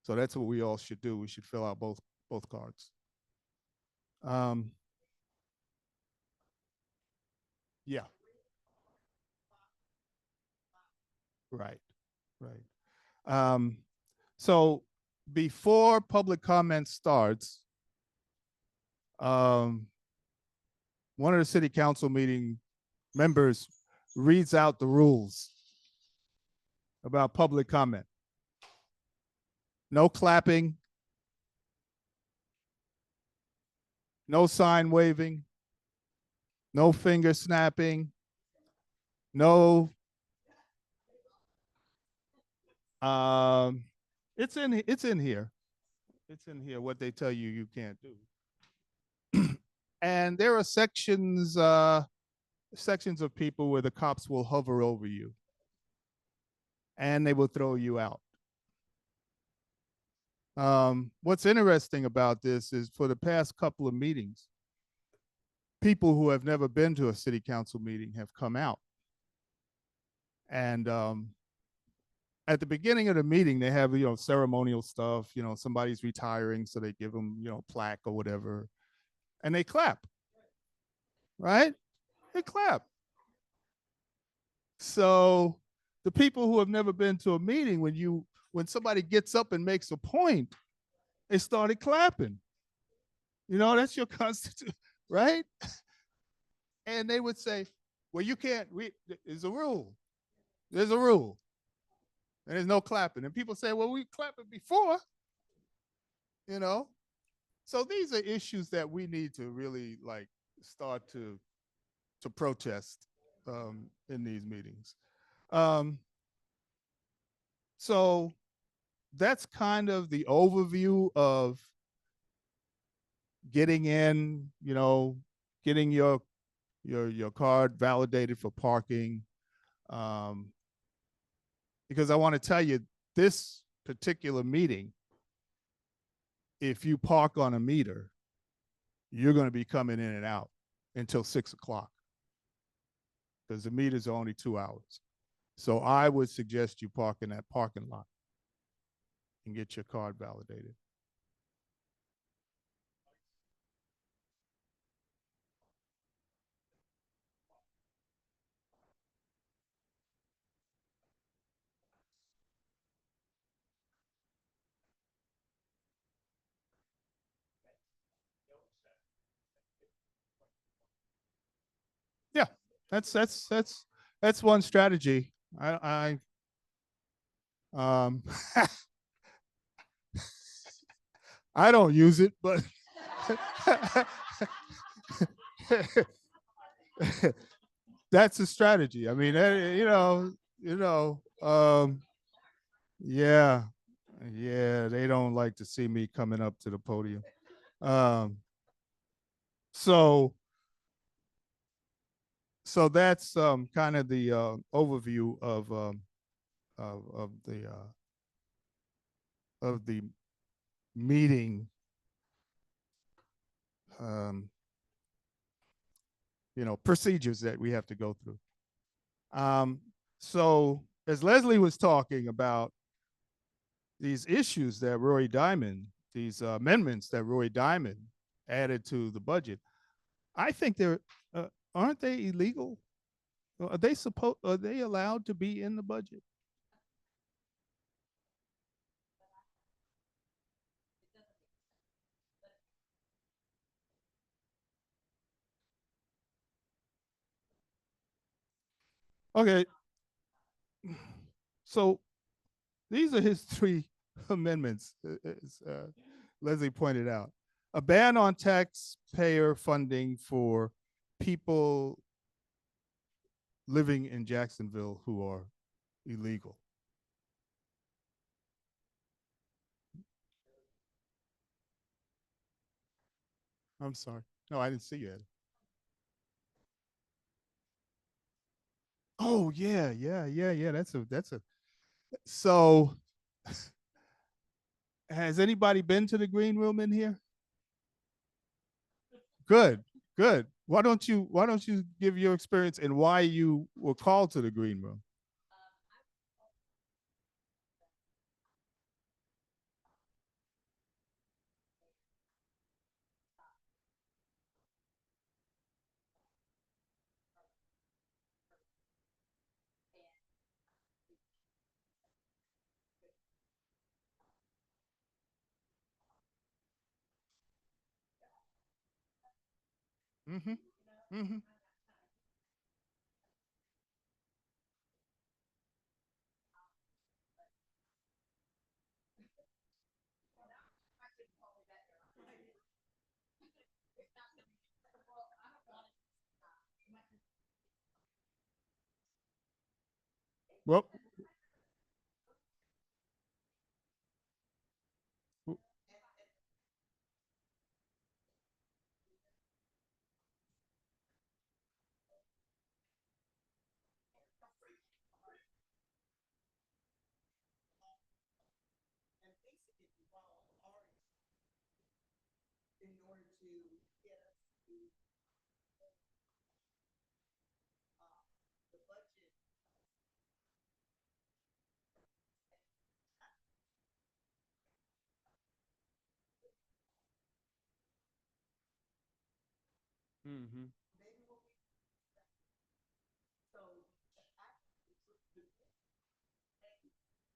So that's what we all should do. We should fill out both cards. Yeah. Right. Right. So before public comment starts, one of the city council meeting members reads out the rules about public comment. No clapping, no sign waving, no finger snapping, no it's in here. It's in here what they tell you you can't do. And there are sections of people where the cops will hover over you and they will throw you out. What's interesting about this is for the past couple of meetings, people who have never been to a city council meeting have come out. And at the beginning of the meeting, they have, ceremonial stuff, somebody's retiring, so they give them, plaque or whatever, and they clap, right? They clap. So the people who have never been to a meeting, when somebody gets up and makes a point, they started clapping. That's your constitution, right? And they would say, well, you can't, there's a rule. There's a rule. And there's no clapping. And people say, well, we clapped it before, So these are issues that we need to really start to protest in these meetings. So that's kind of the overview of getting in, getting your card validated for parking. Um, because I want to tell you, this particular meeting, if you park on a meter, you're going to be coming in and out until 6 o'clock because the meters are only 2 hours. So I would suggest you park in that parking lot and get your card validated. Yeah, that's one strategy. I I don't use it, but that's a strategy. I mean, yeah, yeah, they don't like to see me coming up to the podium. Um, so so that's kind of the overview of the meeting. Um, procedures that we have to go through. So as Leslie was talking about these issues that Roy Diamond, these amendments that Roy Diamond added to the budget, I think they're aren't they illegal? Are they allowed to be in the budget? Okay. So these are his three amendments, as Leslie pointed out. A ban on taxpayer funding for people living in Jacksonville who are illegal. I'm sorry. No, I didn't see it. Oh yeah, yeah. That's a. So, has anybody been to the green room in here? Good, good. Why don't you give your experience and why you were called to the green room? Mm-hmm. Mm-hmm. Well, mm-hmm.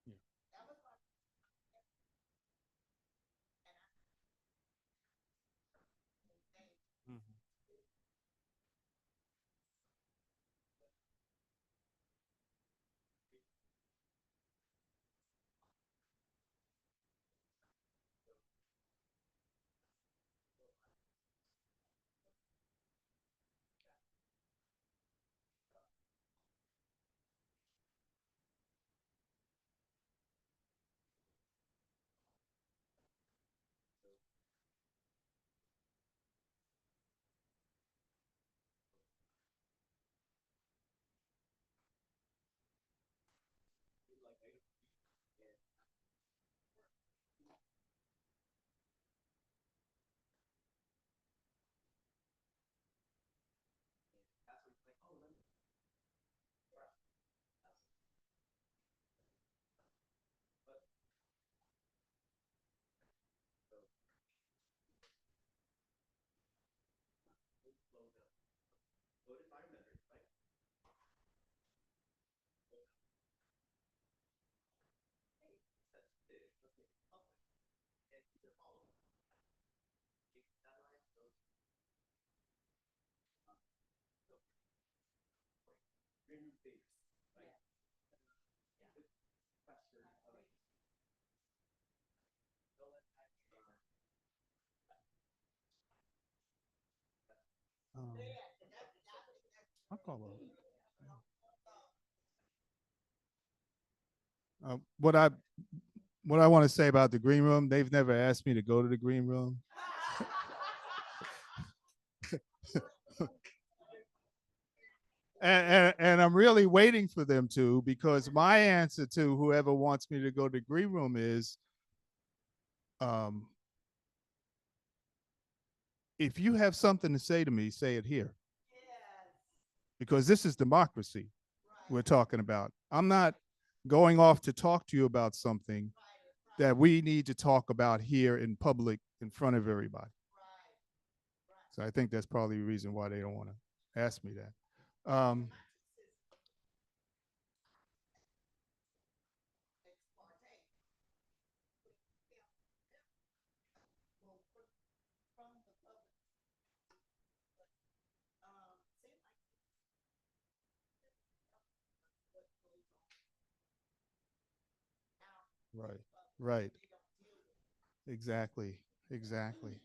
Yeah. Mm-hmm. Um, I'll call her. What I want to say about the green room, they've never asked me to go to the green room. And I'm really waiting for them to, because my answer to whoever wants me to go to the green room is, if you have something to say to me, say it here. Because this is democracy we're talking about. I'm not going off to talk to you about something that we need to talk about here in public in front of everybody. So I think that's probably the reason why they don't want to ask me that. Right, right. Exactly, exactly.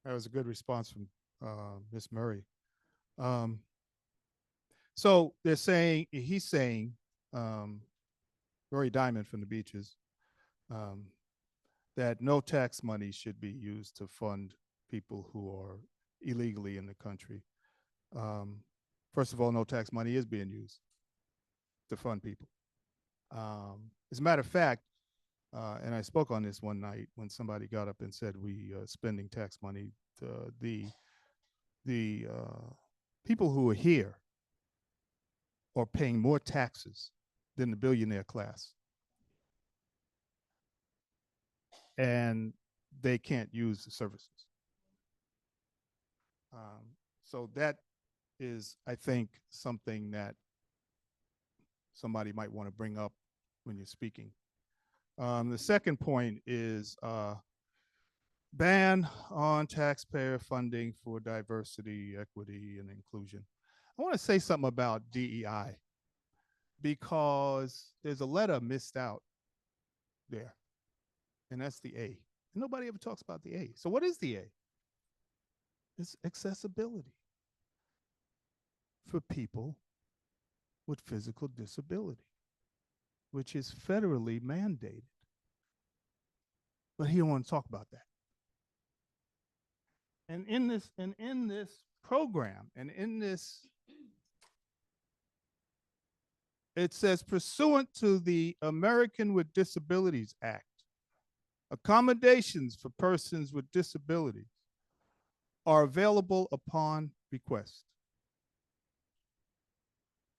That was a good response from Ms. Murray. Um, so they're saying, he's saying, Rory Diamond from the Beaches, um, that no tax money should be used to fund people who are illegally in the country. Um, First of all, no tax money is being used to fund people. As a matter of fact, and I spoke on this one night when somebody got up and said we spending tax money. The people who are here are paying more taxes than the billionaire class, and they can't use the services. So that is, I think, something that somebody might want to bring up when you're speaking. The second point is ban on taxpayer funding for diversity, equity, and inclusion. I want to say something about DEI because there's a letter missed out there, and that's the A. And nobody ever talks about the A. So what is the A? It's accessibility for people with physical disability, which is federally mandated. But he don't want to talk about that. And in this program, and in this, it says, pursuant to the American with Disabilities Act, accommodations for persons with disabilities are available upon request.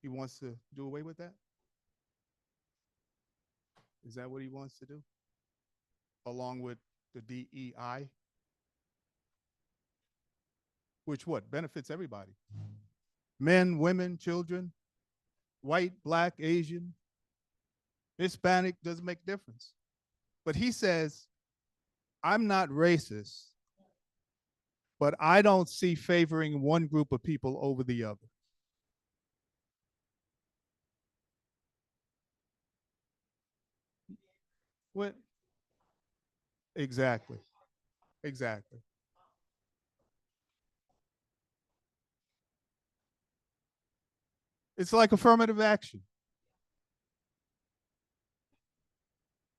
He wants to do away with that? Is that what he wants to do? Along with the DEI? Which what? Benefits everybody. Men, women, children, white, black, Asian, Hispanic, doesn't make a difference. But he says, I'm not racist. but I don't see favoring one group of people over the other. What? Exactly. Exactly. It's like affirmative action.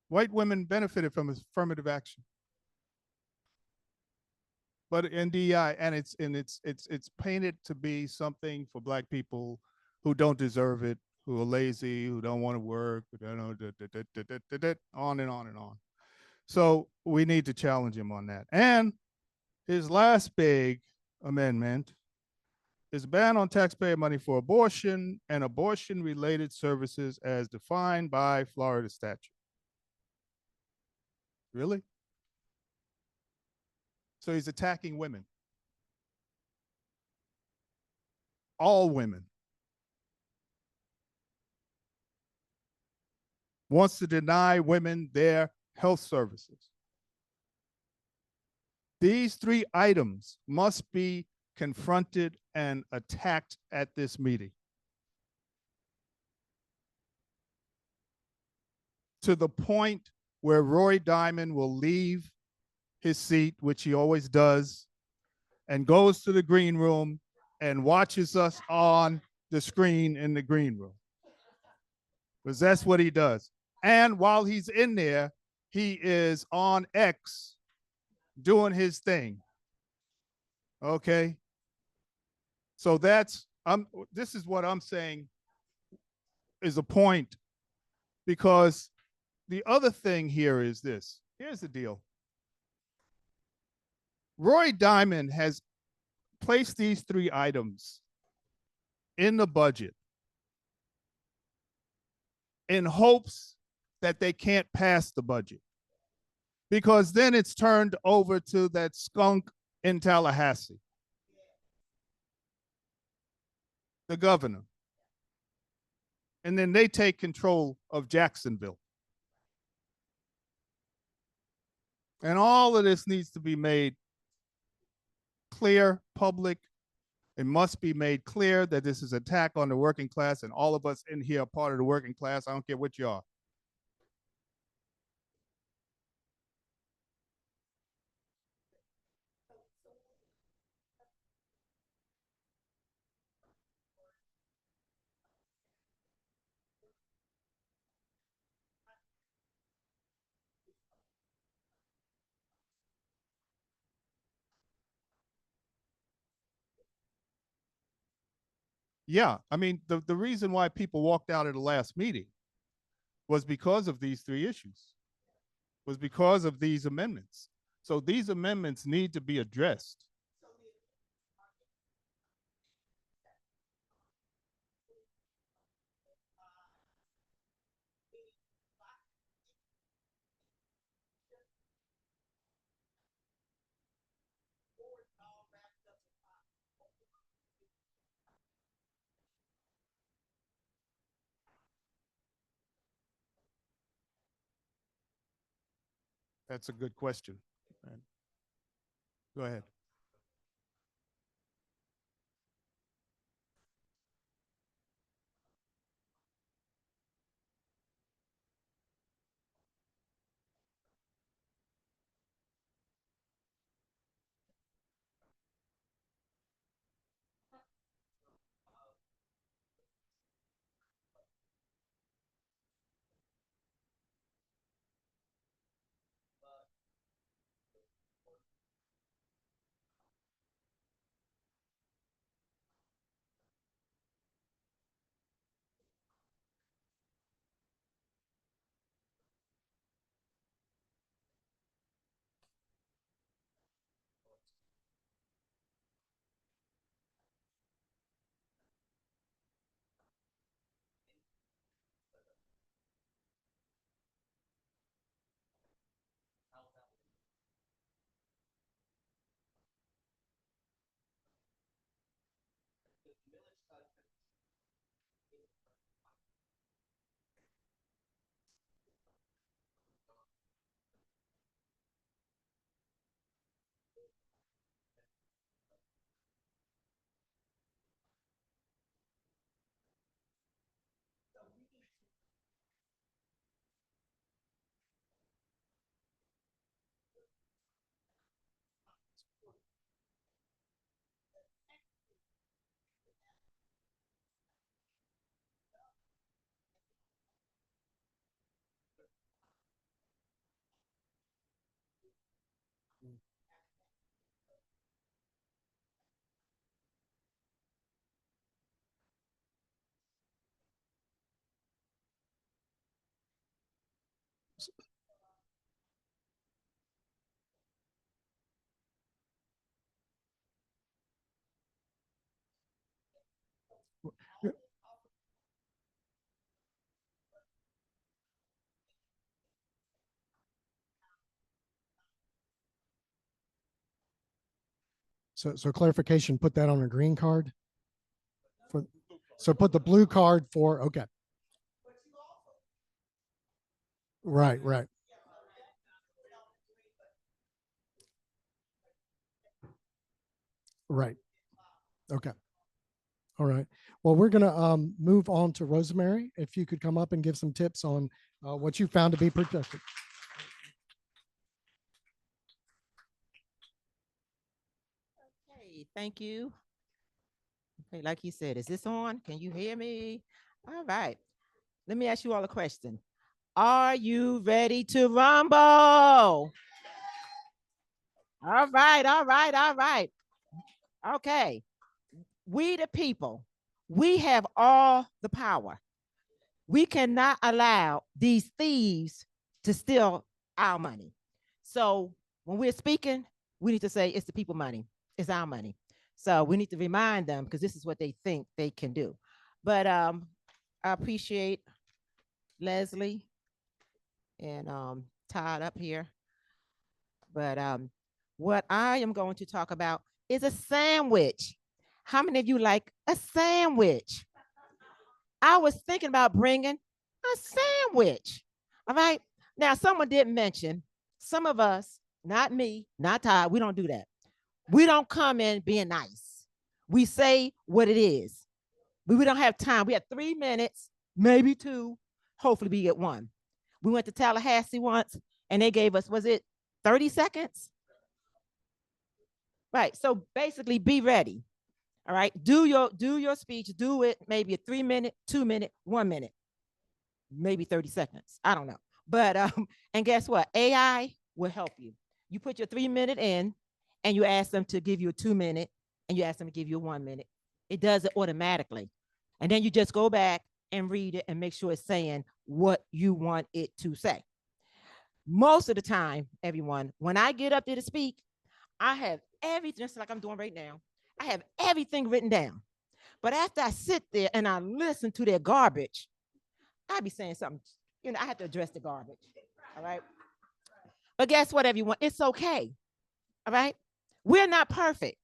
White women benefited from affirmative action, but in DEI, and it's painted to be something for Black people who don't deserve it, who are lazy, who don't want to work, on and on and on. So we need to challenge him on that. And his last big amendment is a ban on taxpayer money for abortion and abortion-related services as defined by Florida statute. Really? So he's attacking women. All women. Wants to deny women their health services. These three items must be confronted and attacked at this meeting. To the point where Roy Diamond will leave his seat, which he always does, and goes to the green room and watches us on the screen in the green room. Because that's what he does. And while he's in there, he is on X doing his thing. Okay? So this is what I'm saying is a point, because the other thing here is this. Here's the deal. Roy Diamond has placed these three items in the budget in hopes that they can't pass the budget, because then it's turned over to that skunk in Tallahassee, the governor. And then they take control of Jacksonville. And all of this needs to be made clear, public. It must be made clear that this is an attack on the working class, and all of us in here are part of the working class. I don't care what you are. Yeah, I mean, the reason why people walked out of the last meeting was because of these three issues, was because of these amendments. So these amendments need to be addressed. That's a good question. Go ahead. So clarification, put that on a green card. For, so put the blue card for, okay. Right, right. Right. Okay. All right. Well, we're going to move on to Rosemary. If you could come up and give some tips on what you found to be productive. Okay, thank you. Okay, like he said, is this on? Can you hear me? All right. Let me ask you all a question. Are you ready to rumble? All right, all right, all right. Okay. We the people, we have all the power. We cannot allow these thieves to steal our money. So when we're speaking, we need to say it's the people money. It's our money. So we need to remind them because this is what they think they can do. But I appreciate Leslie and Todd up here. But what I am going to talk about is a sandwich. How many of you like a sandwich? I was thinking about bringing a sandwich. All right. Now, someone did mention some of us, not me, not Todd, we don't do that. We don't come in being nice. We say what it is. We don't have time. We have 3 minutes, maybe 2. Hopefully, we get 1. We went to Tallahassee once and they gave us, was it 30 seconds? Right. So basically, be ready. All right. Do your speech. Do it maybe a 3 minute, 2 minute, 1 minute, maybe 30 seconds. I don't know. But and guess what? AI will help you. You put your 3 minute in and you ask them to give you a 2 minute and you ask them to give you a 1 minute. It does it automatically. And then you just go back and read it and make sure it's saying what you want it to say. Most of the time, everyone, when I get up there to speak, I have everything, just like I'm doing right now. I have everything written down. But after I sit there and I listen to their garbage, I be saying something, I have to address the garbage. All right. But guess what, everyone? It's okay. All right. We're not perfect.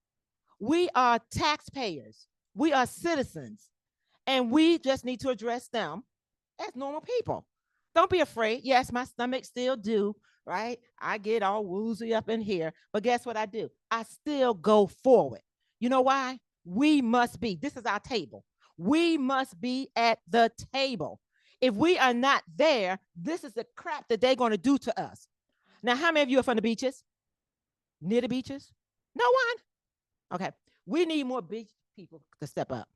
We are taxpayers. We are citizens. And we just need to address them as normal people. Don't be afraid. Yes, my stomach still do, right? I get all woozy up in here. But guess what I do? I still go forward. You know why? We must be. This is our table. We must be at the table. If we are not there, this is the crap that they're going to do to us. Now, how many of you are from the beaches? Near the beaches? No one? Okay. We need more beach people to step up.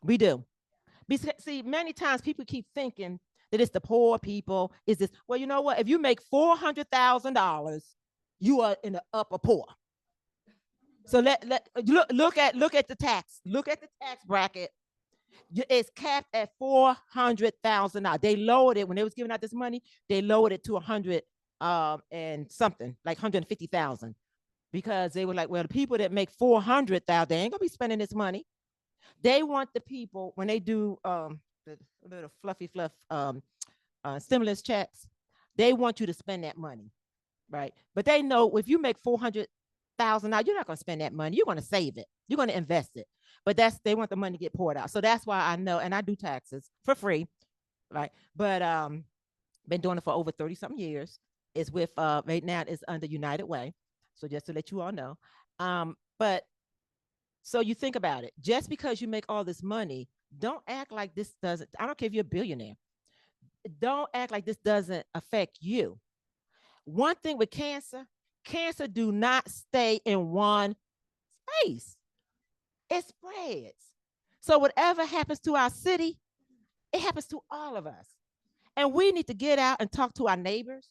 We do. Because, see, many times people keep thinking that it's the poor people. Is this? Well, you know what? If you make $400,000, you are in the upper poor. So look at the tax. Look at the tax bracket. It's capped at $400,000. They lowered it when they was giving out this money. They lowered it to 100 and something, like 150,000, because they were like, well, the people that make 400,000, they ain't gonna be spending this money. They want the people when they do the little fluffy fluff stimulus checks. They want you to spend that money, right? But they know if you make 400,000 now, you're not gonna spend that money. You're gonna save it. You're gonna invest it. But they want the money to get poured out. So that's why I know, and I do taxes for free, right? But been doing it for over 30 something years. It's with right now it's under United Way. So just to let you all know. But so you think about it. Just because you make all this money, don't act like this doesn't. I don't care if you're a billionaire. Don't act like this doesn't affect you. One thing with cancer do not stay in one space. It spreads. So whatever happens to our city, it happens to all of us. And we need to get out and talk to our neighbors,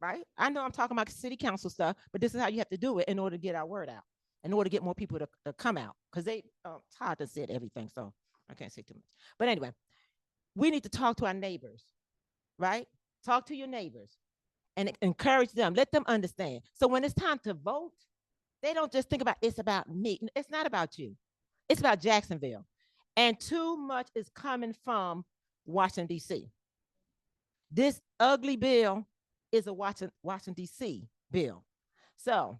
right? I know I'm talking about city council stuff, but this is how you have to do it in order to get our word out, in order to get more people to come out. Because Todd has said everything, so I can't say too much. But anyway, we need to talk to our neighbors, right? Talk to your neighbors and encourage them. Let them understand. So when it's time to vote, they don't just think about it's about me. It's not about you. It's about Jacksonville. And too much is coming from Washington, D.C. This ugly bill is a Washington, D.C. bill. So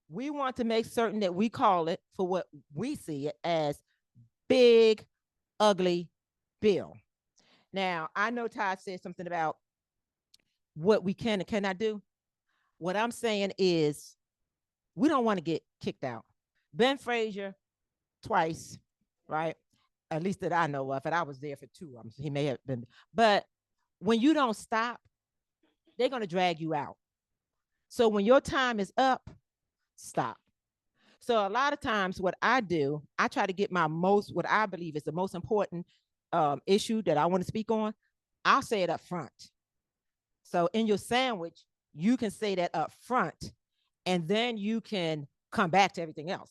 we want to make certain that we call it for what we see it as big, ugly bill. Now, I know Todd said something about what we can and cannot do. What I'm saying is we don't want to get kicked out. Ben Frazier, twice, right? At least that I know of, and I was there for two. He may have been, but when you don't stop, they're going to drag you out. So when your time is up, stop. So a lot of times what I do, I try to get what I believe is the most important issue that I want to speak on. I'll say it up front. So in your sandwich, you can say that up front, and then you can come back to everything else.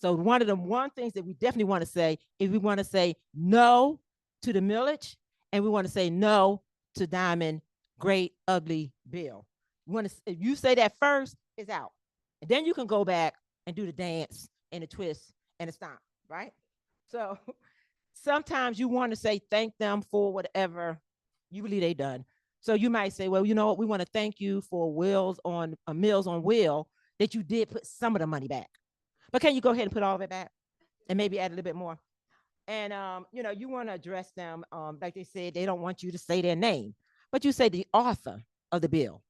So one things that we definitely want to say is we want to say no to the millage, and we want to say no to Diamond Great Ugly Bill. If you say that first, it's out. And then you can go back and do the dance and the twist and the stomp, right? So sometimes you want to say thank them for whatever you believe they done. So you might say, well, you know what? We want to thank you for Meals on Wheel that you did put some of the money back. But can you go ahead and put all of it back and maybe add a little bit more? And, you want to address them. Like they said, they don't want you to say their name, but you say the author of the bill,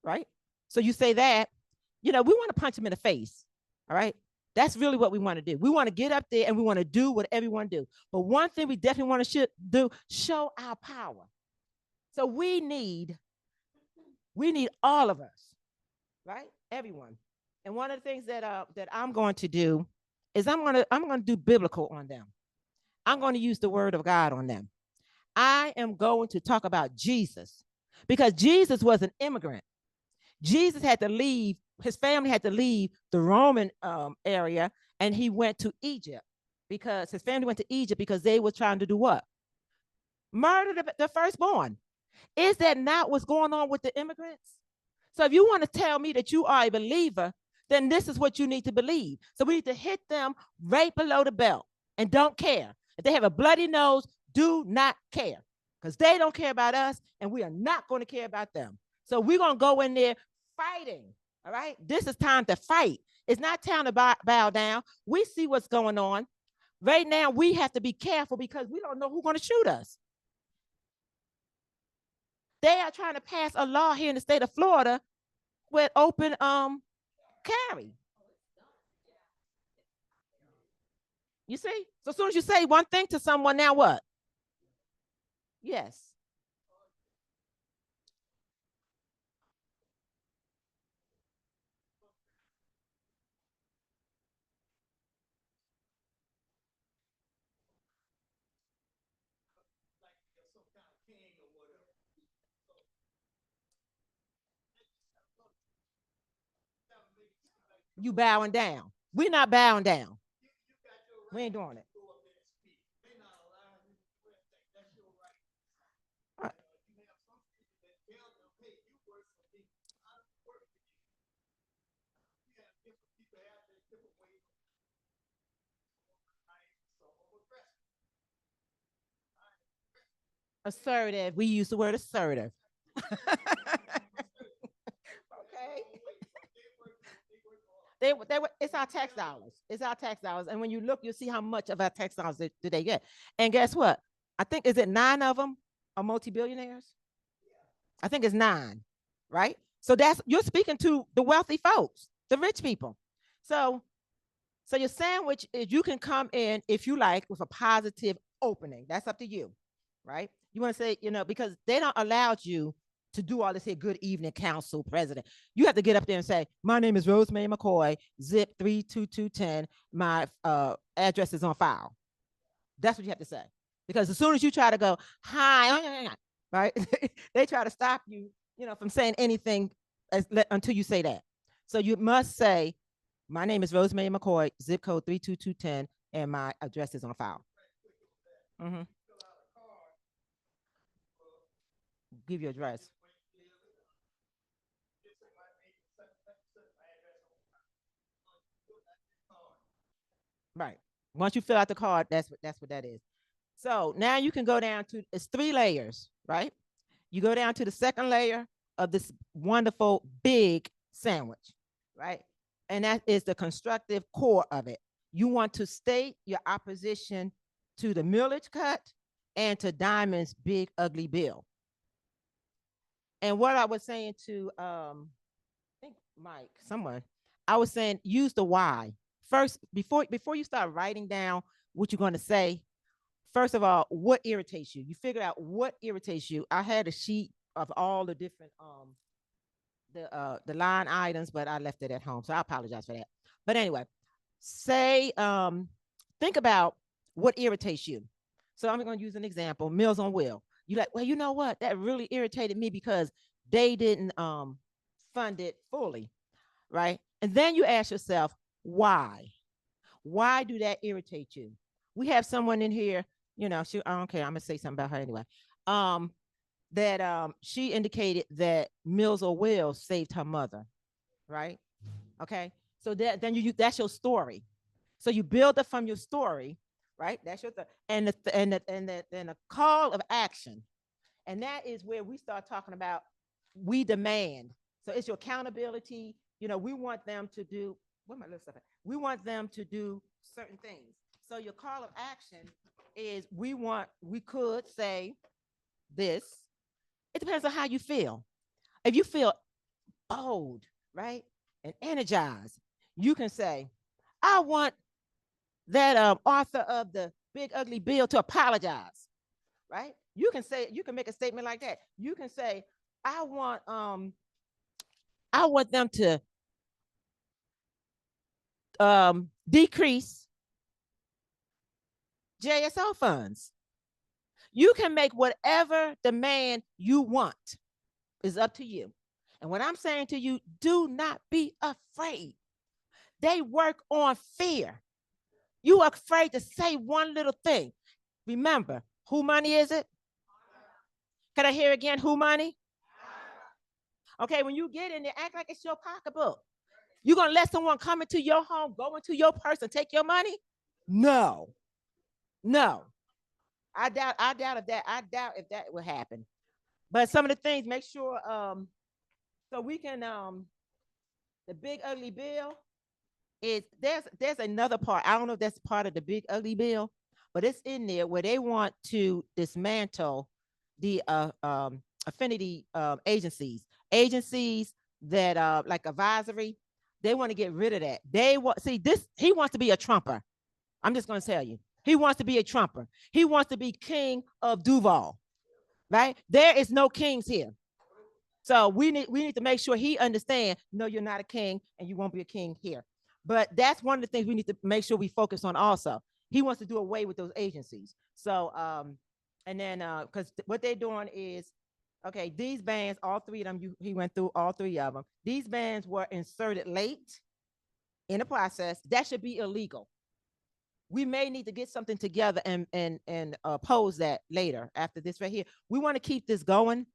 right? So you say that, we want to punch them in the face, all right? That's really what we want to do. We want to get up there and we want to do what everyone do. But one thing we definitely want to do, show our power. So we need all of us, right? Everyone. And one of the things that I'm going to do is I'm going to do biblical on them. I'm going to use the word of God on them. I am going to talk about Jesus because Jesus was an immigrant. Jesus had to leave. His family had to leave the Roman area, and he went to Egypt because his family went to Egypt because they were trying to do what? Murder the firstborn. Is that not what's going on with the immigrants? So if you want to tell me that you are a believer, then this is what you need to believe. So we need to hit them right below the belt and don't care. If they have a bloody nose, do not care because they don't care about us and we are not going to care about them. So we're going to go in there fighting, all right? This is time to fight. It's not time to bow down. We see what's going on. Right now, we have to be careful because we don't know who's going to shoot us. They are trying to pass a law here in the state of Florida with open carry. You see? So as soon as you say one thing to someone, now what? Yes. You bowing down. We're not bowing down. We ain't doing it. Assertive. We use the word assertive. Okay. It's our tax dollars. It's our tax dollars. And when you look, you'll see how much of our tax dollars do they get. And guess what? I think, is it 9 of them are multi-billionaires? I think it's 9, right? So you're speaking to the wealthy folks, the rich people. So your sandwich is you can come in, if you like, with a positive opening. That's up to you, right? You want to say, because they don't allow you to do all this here, good evening, council president. You have to get up there and say, my name is Rosemary McCoy, zip 32210. My address is on file. That's what you have to say. Because as soon as you try to go, hi, right? They try to stop you, from saying anything until you say that. So you must say, my name is Rosemary McCoy, zip code 32210, and my address is on file. Mm-hmm. Give your address. Right. Once you fill out the card, that's what that is. So now you can go down to it's 3 layers, right? You go down to the second layer of this wonderful big sandwich, right? And that is the constructive core of it. You want to state your opposition to the millage cut and to Diamond's big ugly bill. And what I was saying to I think Mike, someone, I was saying use the why. First, before you start writing down what you're going to say, first of all, what irritates you? You figure out what irritates you. I had a sheet of all the different the line items, but I left it at home, so I apologize for that. But anyway, say think about what irritates you. So I'm going to use an example: Meals on Wheel. You like, well, you know what? That really irritated me because they didn't fund it fully, right? And then you ask yourself, why? Why do that irritate you? We have someone in here, you know, I don't care. I'm gonna say something about her anyway. That she indicated that Meals on Wheels saved her mother, right? Okay, so then that's your story. So you build it from your story, right? That's your and the call of action, and that is where we start talking about we demand. So it's your accountability. You know, we want them to do what am I list up? We want them to do certain things. So your call of action is we could say this. It depends on how you feel. If you feel bold, right, and energized, you can say, I want that author of the big ugly bill to apologize, right? You can make a statement like that. You can say, I want them to decrease JSO funds. You can make whatever demand you want. It's up to you. And what I'm saying to you, do not be afraid. They work on fear. You are afraid to say one little thing. Remember, who money is it? Can I hear again, who money? Okay, when you get in there, act like it's your pocketbook. You gonna let someone come into your home, go into your purse and take your money? No. I doubt if that will happen. But some of the things, make sure so we can the big ugly bill is there's another part. I don't know if that's part of the big ugly bill, but it's in there where they want to dismantle the affinity agencies that like advisory. They want to get rid of that. They want he wants to be a Trumper. I'm just going to tell you. He wants to be a Trumper. He wants to be king of Duval, right? There is no kings here. So we need to make sure he understands, no, you're not a king and you won't be a king here. But that's one of the things we need to make sure we focus on also. He wants to do away with those agencies. So, and then, because what they're doing is, okay, these bans, all three of them, he went through all three of them. These bans were inserted late in the process. That should be illegal. We may need to get something together and oppose that later after this right here. We want to keep this going,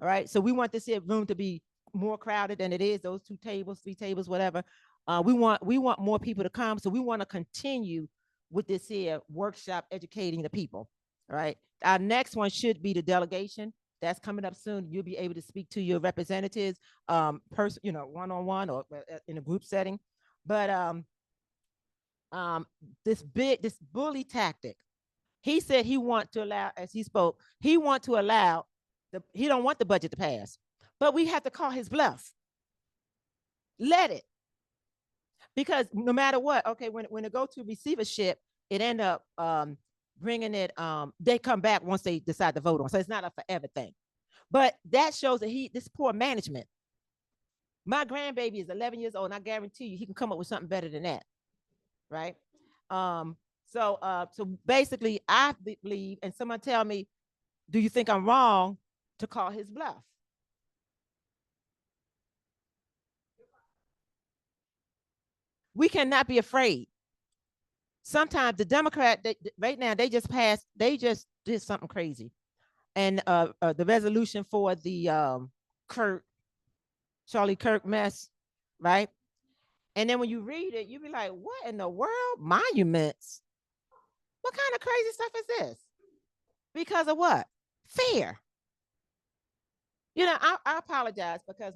all right? So we want this here room to be more crowded than it is, those 2 tables, 3 tables, whatever. We want more people to come, so we want to continue with this here workshop educating the people, all right? Our next one should be the delegation. That's coming up soon. You'll be able to speak to your representatives, one-on-one or in a group setting. But this bully tactic. He said he want to allow, as he spoke, he want to allow he don't want the budget to pass, but we have to call his bluff. Let it, because no matter what, okay, when it go to receivership, it end up bringing it. They come back once they decide to vote on, so it's not a forever thing. But that shows that this poor management. My grandbaby is 11 years old, and I guarantee you he can come up with something better than that. Right? So basically, I believe, and someone tell me, do you think I'm wrong to call his bluff? We cannot be afraid. Sometimes the Democrat, right now, they just did something crazy. and the resolution for the Charlie Kirk mess, right? And then when you read it, you be like, what in the world? Monuments? What kind of crazy stuff is this? Because of what? Fear. You know, I apologize because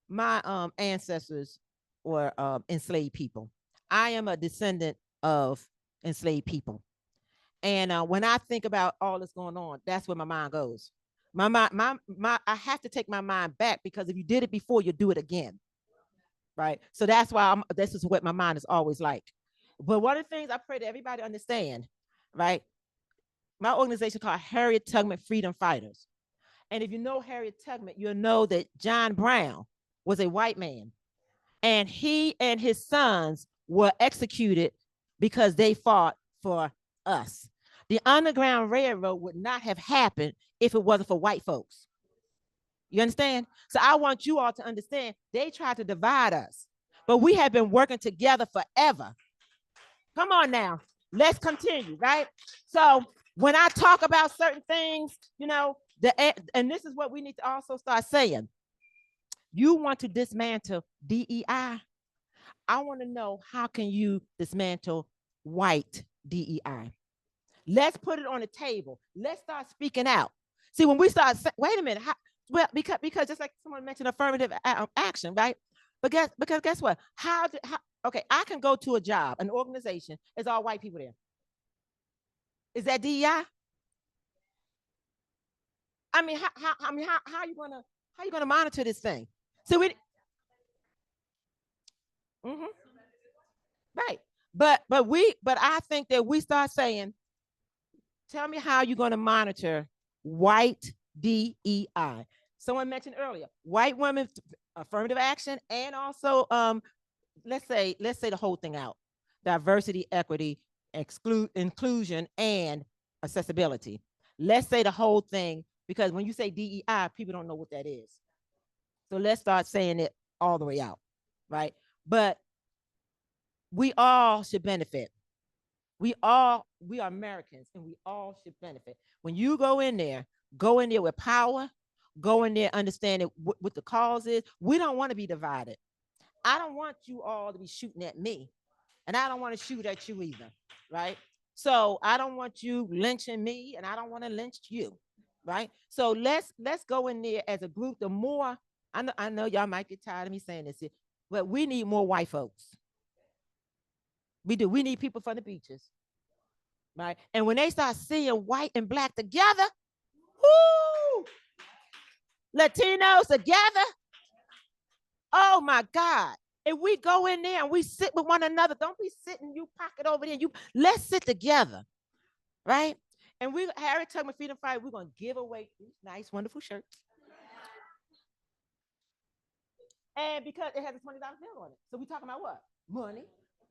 my ancestors were enslaved people. I am a descendant of enslaved people. And when I think about all that's going on, that's where my mind goes. I have to take my mind back, because if you did it before, you do it again. Right. So that's why this is what my mind is always like. But one of the things I pray that everybody understand, right? My organization called Harriet Tubman Freedom Fighters. And if you know Harriet Tubman, you'll know that John Brown was a white man, and he and his sons were executed because they fought for us. The Underground Railroad would not have happened if it wasn't for white folks. You understand? So I want you all to understand, they tried to divide us, but we have been working together forever. Come on now, let's continue, right? So when I talk about certain things, you know, and this is what we need to also start saying. You want to dismantle DEI? I want to know, how can you dismantle white DEI? Let's put it on the table. Let's start speaking out. See, when we start, wait a minute, well, because just like someone mentioned, affirmative action, right? Because guess what? Okay, I can go to a job, an organization, it's all white people there. Is that DEI? I mean, how are you gonna monitor this thing? So right. But I think that we start saying, tell me how you're gonna monitor white DEI. Someone mentioned earlier, white women, affirmative action, and also let's say the whole thing out: diversity, equity, inclusion, and accessibility. Let's say the whole thing, because when you say DEI, people don't know what that is. So let's start saying it all the way out, right? But we all should benefit. We are Americans, and we all should benefit. When you go in there with power, go in there understanding what the cause is. We don't want to be divided. I don't want you all to be shooting at me, and I don't want to shoot at you either, right? So I don't want you lynching me, and I don't want to lynch you, right? So let's go in there as a group. The more, I know y'all might get tired of me saying this here, but we need more white folks. We do. We need people from the beaches, right? And when they start seeing white and black together, whoo, Latinos together, oh my God. If we go in there and we sit with one another, don't be sitting, you pocket over there, let's sit together, right? And Harriet Tubman Freedom Fighter, we're going to give away these nice, wonderful shirts. And because it has a $20 bill on it. So we're talking about what? Money,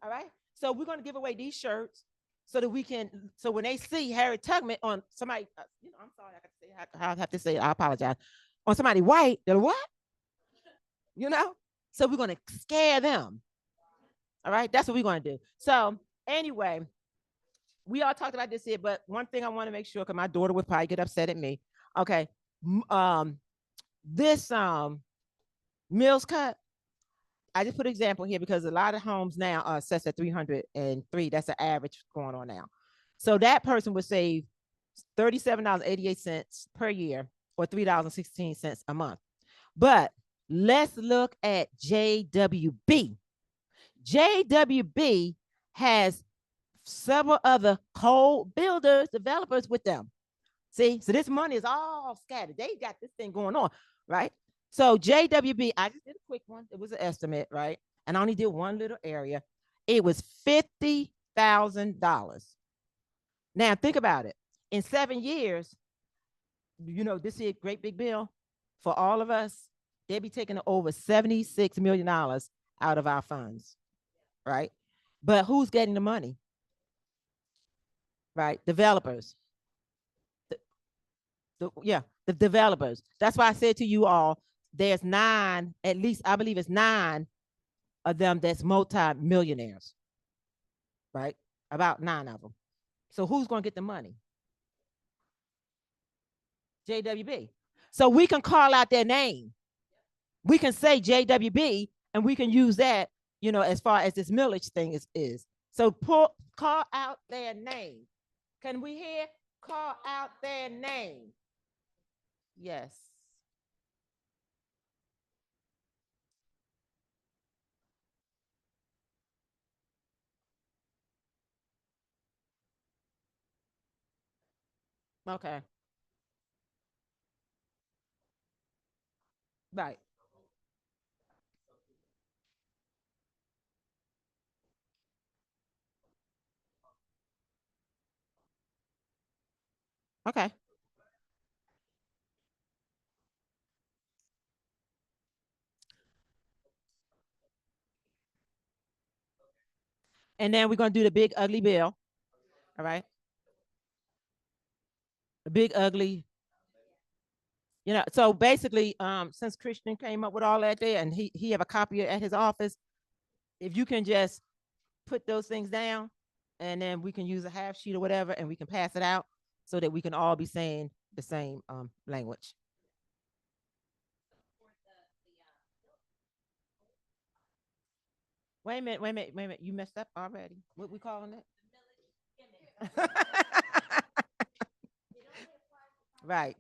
all right? So we're going to give away these shirts so that we can, so when they see Harriet Tubman on somebody, I'm sorry, I have to say it, I apologize. On somebody white, they're what? So we're going to scare them. All right, that's what we're going to do. So anyway, we all talked about this here, but one thing I want to make sure, because my daughter would probably get upset at me. Okay, this Mills cut, I just put an example here because a lot of homes now are assessed at 303. That's the average going on now. So that person would save $37.88 per year, or $3.16 a month. But let's look at JWB. JWB has several other co-builders, developers with them. See, so this money is all scattered. They got this thing going on, right? So JWB, I just did a quick one. It was an estimate, right? And I only did one little area. It was $50,000. Now think about it. In 7 years, this is a great big bill for all of us. They'll be taking over $76 million out of our funds, right? But who's getting the money? Right? Developers. The developers. That's why I said to you all, there's 9, at least I believe it's 9 of them that's multi-millionaires, right? About 9 of them. So who's going to get the money? JWB. So we can call out their name. We can say JWB, and we can use that, as far as this millage thing is. So call out their name. Can we hear? Call out their name. Yes. Okay. Right. Okay. And then we're gonna do the big ugly bill. All right. The big ugly. So basically, since Christian came up with all that there, and he have a copy at his office, if you can just put those things down, and then we can use a half sheet or whatever, and we can pass it out so that we can all be saying the same language. Wait a minute. You messed up already. What we calling it? Right.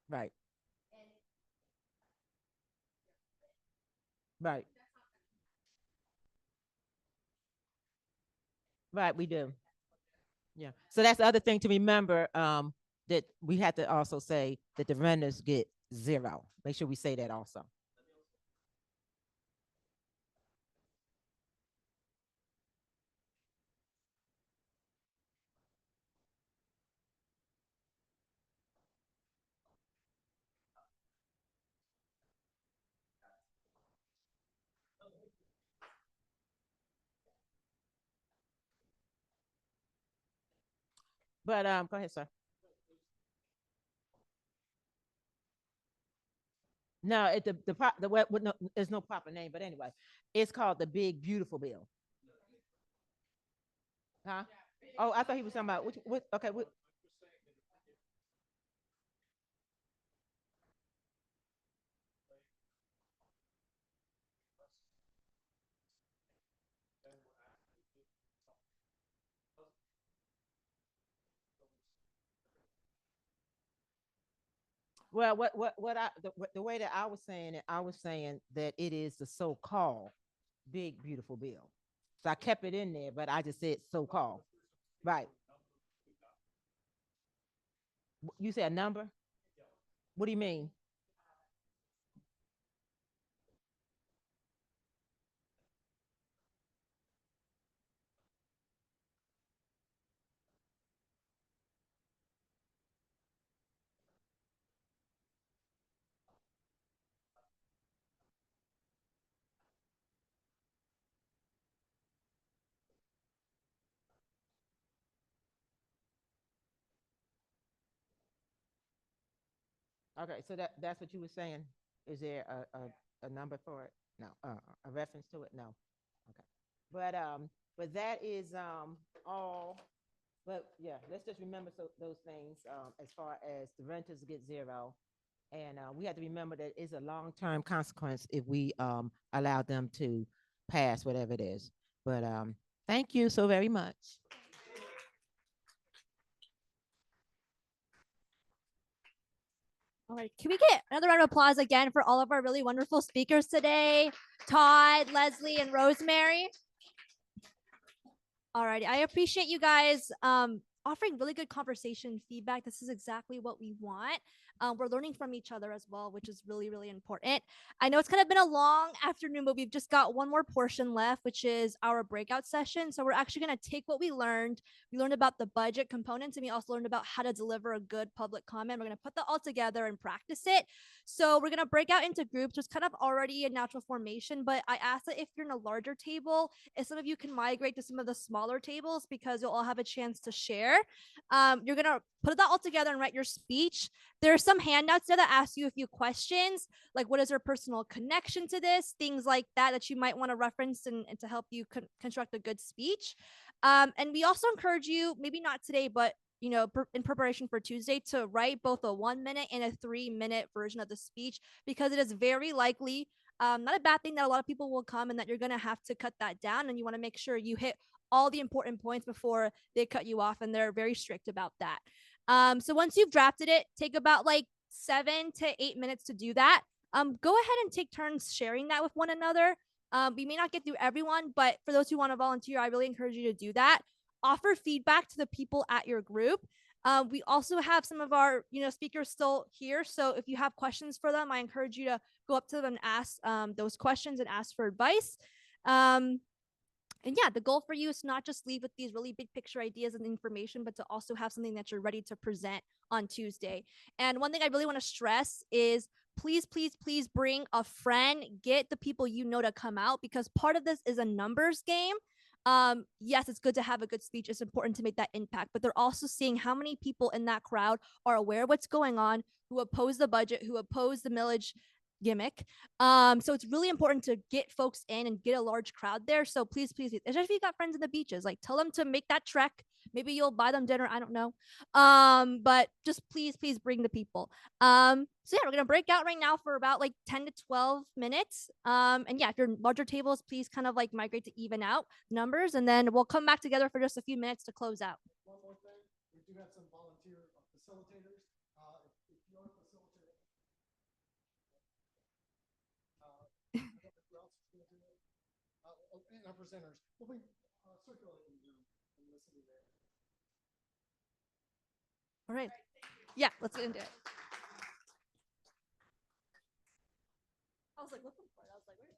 Right. Right. Right. We do. Yeah. So that's the other thing to remember. That we have to also say that the renters get 0. Make sure we say that also. But go ahead, sir. No, no, there's no proper name, but anyway, it's called the Big Beautiful Bill. Huh? Oh, I thought he was talking about what okay, well, the way that I was saying it, I was saying that it is the so-called Big Beautiful Bill. So I kept it in there, but I just said so-called. Right. You said a number? What do you mean? Okay, so that's what you were saying. Is there a number for it? No. A reference to it? No. Okay. But that is all. But yeah, let's just remember those things as far as the renters get 0, and we have to remember that it's a long-term consequence if we allow them to pass whatever it is. But thank you so very much. All right, can we get another round of applause again for all of our really wonderful speakers today? Todd, Leslie, and Rosemary. All right, I appreciate you guys offering really good conversation feedback. This is exactly what we want. We're learning from each other as well, which is really, really important. I know it's kind of been a long afternoon, but we've just got one more portion left, which is our breakout session. So we're actually going to take what we learned. We learned about the budget components, and we also learned about how to deliver a good public comment. We're going to put that all together and practice it. So we're going to break out into groups. There's kind of already a natural formation, but I ask that if you're in a larger table, if some of you can migrate to some of the smaller tables, because you'll all have a chance to share. You're going to put that all together and write your speech. There are some handouts there that ask you a few questions, like what is your personal connection to this, things like that you might want to reference and to help you construct a good speech. And we also encourage you, maybe not today, but in preparation for Tuesday, to write both a 1 minute and a 3 minute version of the speech, because it is very likely not a bad thing that a lot of people will come and that you're going to have to cut that down. And you want to make sure you hit all the important points before they cut you off. And they're very strict about that. So once you've drafted it, take about like 7 to 8 minutes to do that. Go ahead and take turns sharing that with one another. We may not get through everyone, but for those who want to volunteer, I really encourage you to do that. Offer feedback to the people at your group. We also have some of our, speakers still here. So if you have questions for them, I encourage you to go up to them and ask those questions and ask for advice. And yeah, the goal for you is to not just leave with these really big picture ideas and information, but to also have something that you're ready to present on Tuesday. And one thing I really want to stress is please, please, please bring a friend. Get the people you know to come out, because part of this is a numbers game. Yes, it's good to have a good speech. It's important to make that impact, but they're also seeing how many people in that crowd are aware of what's going on, who oppose the budget, who oppose the millage gimmick. So it's really important to get folks in and get a large crowd there. So please, please, especially if you got friends in the beaches, like tell them to make that trek. Maybe you'll buy them dinner. I don't know. But just please, please bring the people. So yeah, we're gonna break out right now for about like 10 to 12 minutes. And yeah, if you're larger tables, please kind of like migrate to even out numbers, and then we'll come back together for just a few minutes to close out. One more thing, we do have some volunteer facilitators. If you're a facilitator, I don't know who else is going to do it. And our presenters, we'll be circulating the room and listening there. All right. Yeah, let's get into it. I was like, looking for it. I was like, where?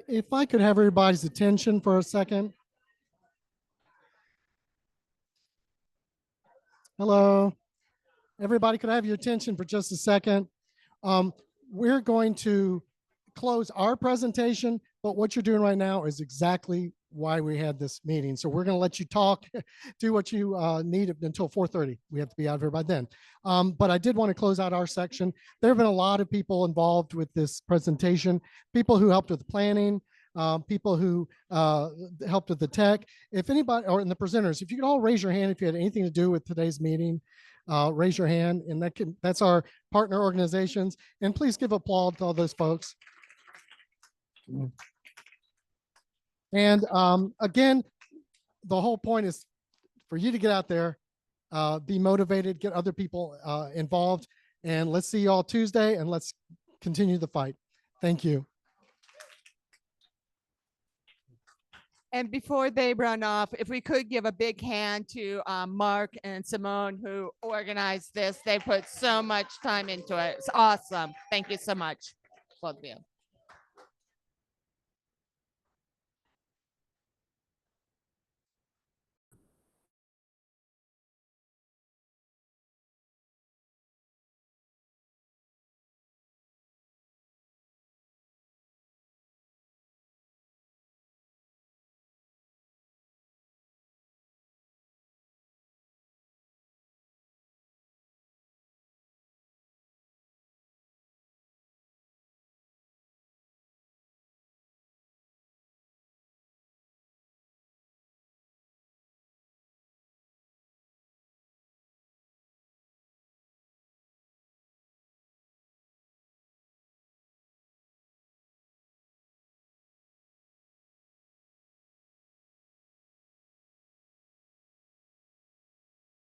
If I could have everybody's attention for a second. Hello. Everybody could I have your attention for just a second. We're going to close our presentation, but what you're doing right now is exactly why we had this meeting. So we're going to let you talk, do what you need until 4:30. We have to be out of here by then. But I did want to close out our section. There have been a lot of people involved with this presentation, people who helped with the planning, people who helped with the tech. If anybody, or in the presenters, if you could all raise your hand if you had anything to do with today's meeting, raise your hand, and that's our partner organizations. And please give applause to all those folks. And again, the whole point is for you to get out there, be motivated, get other people involved, and let's see you all Tuesday, and let's continue the fight. Thank you. And before they run off, if we could give a big hand to Mark and Simone who organized this. They put so much time into it. It's awesome. Thank you so much, both of you.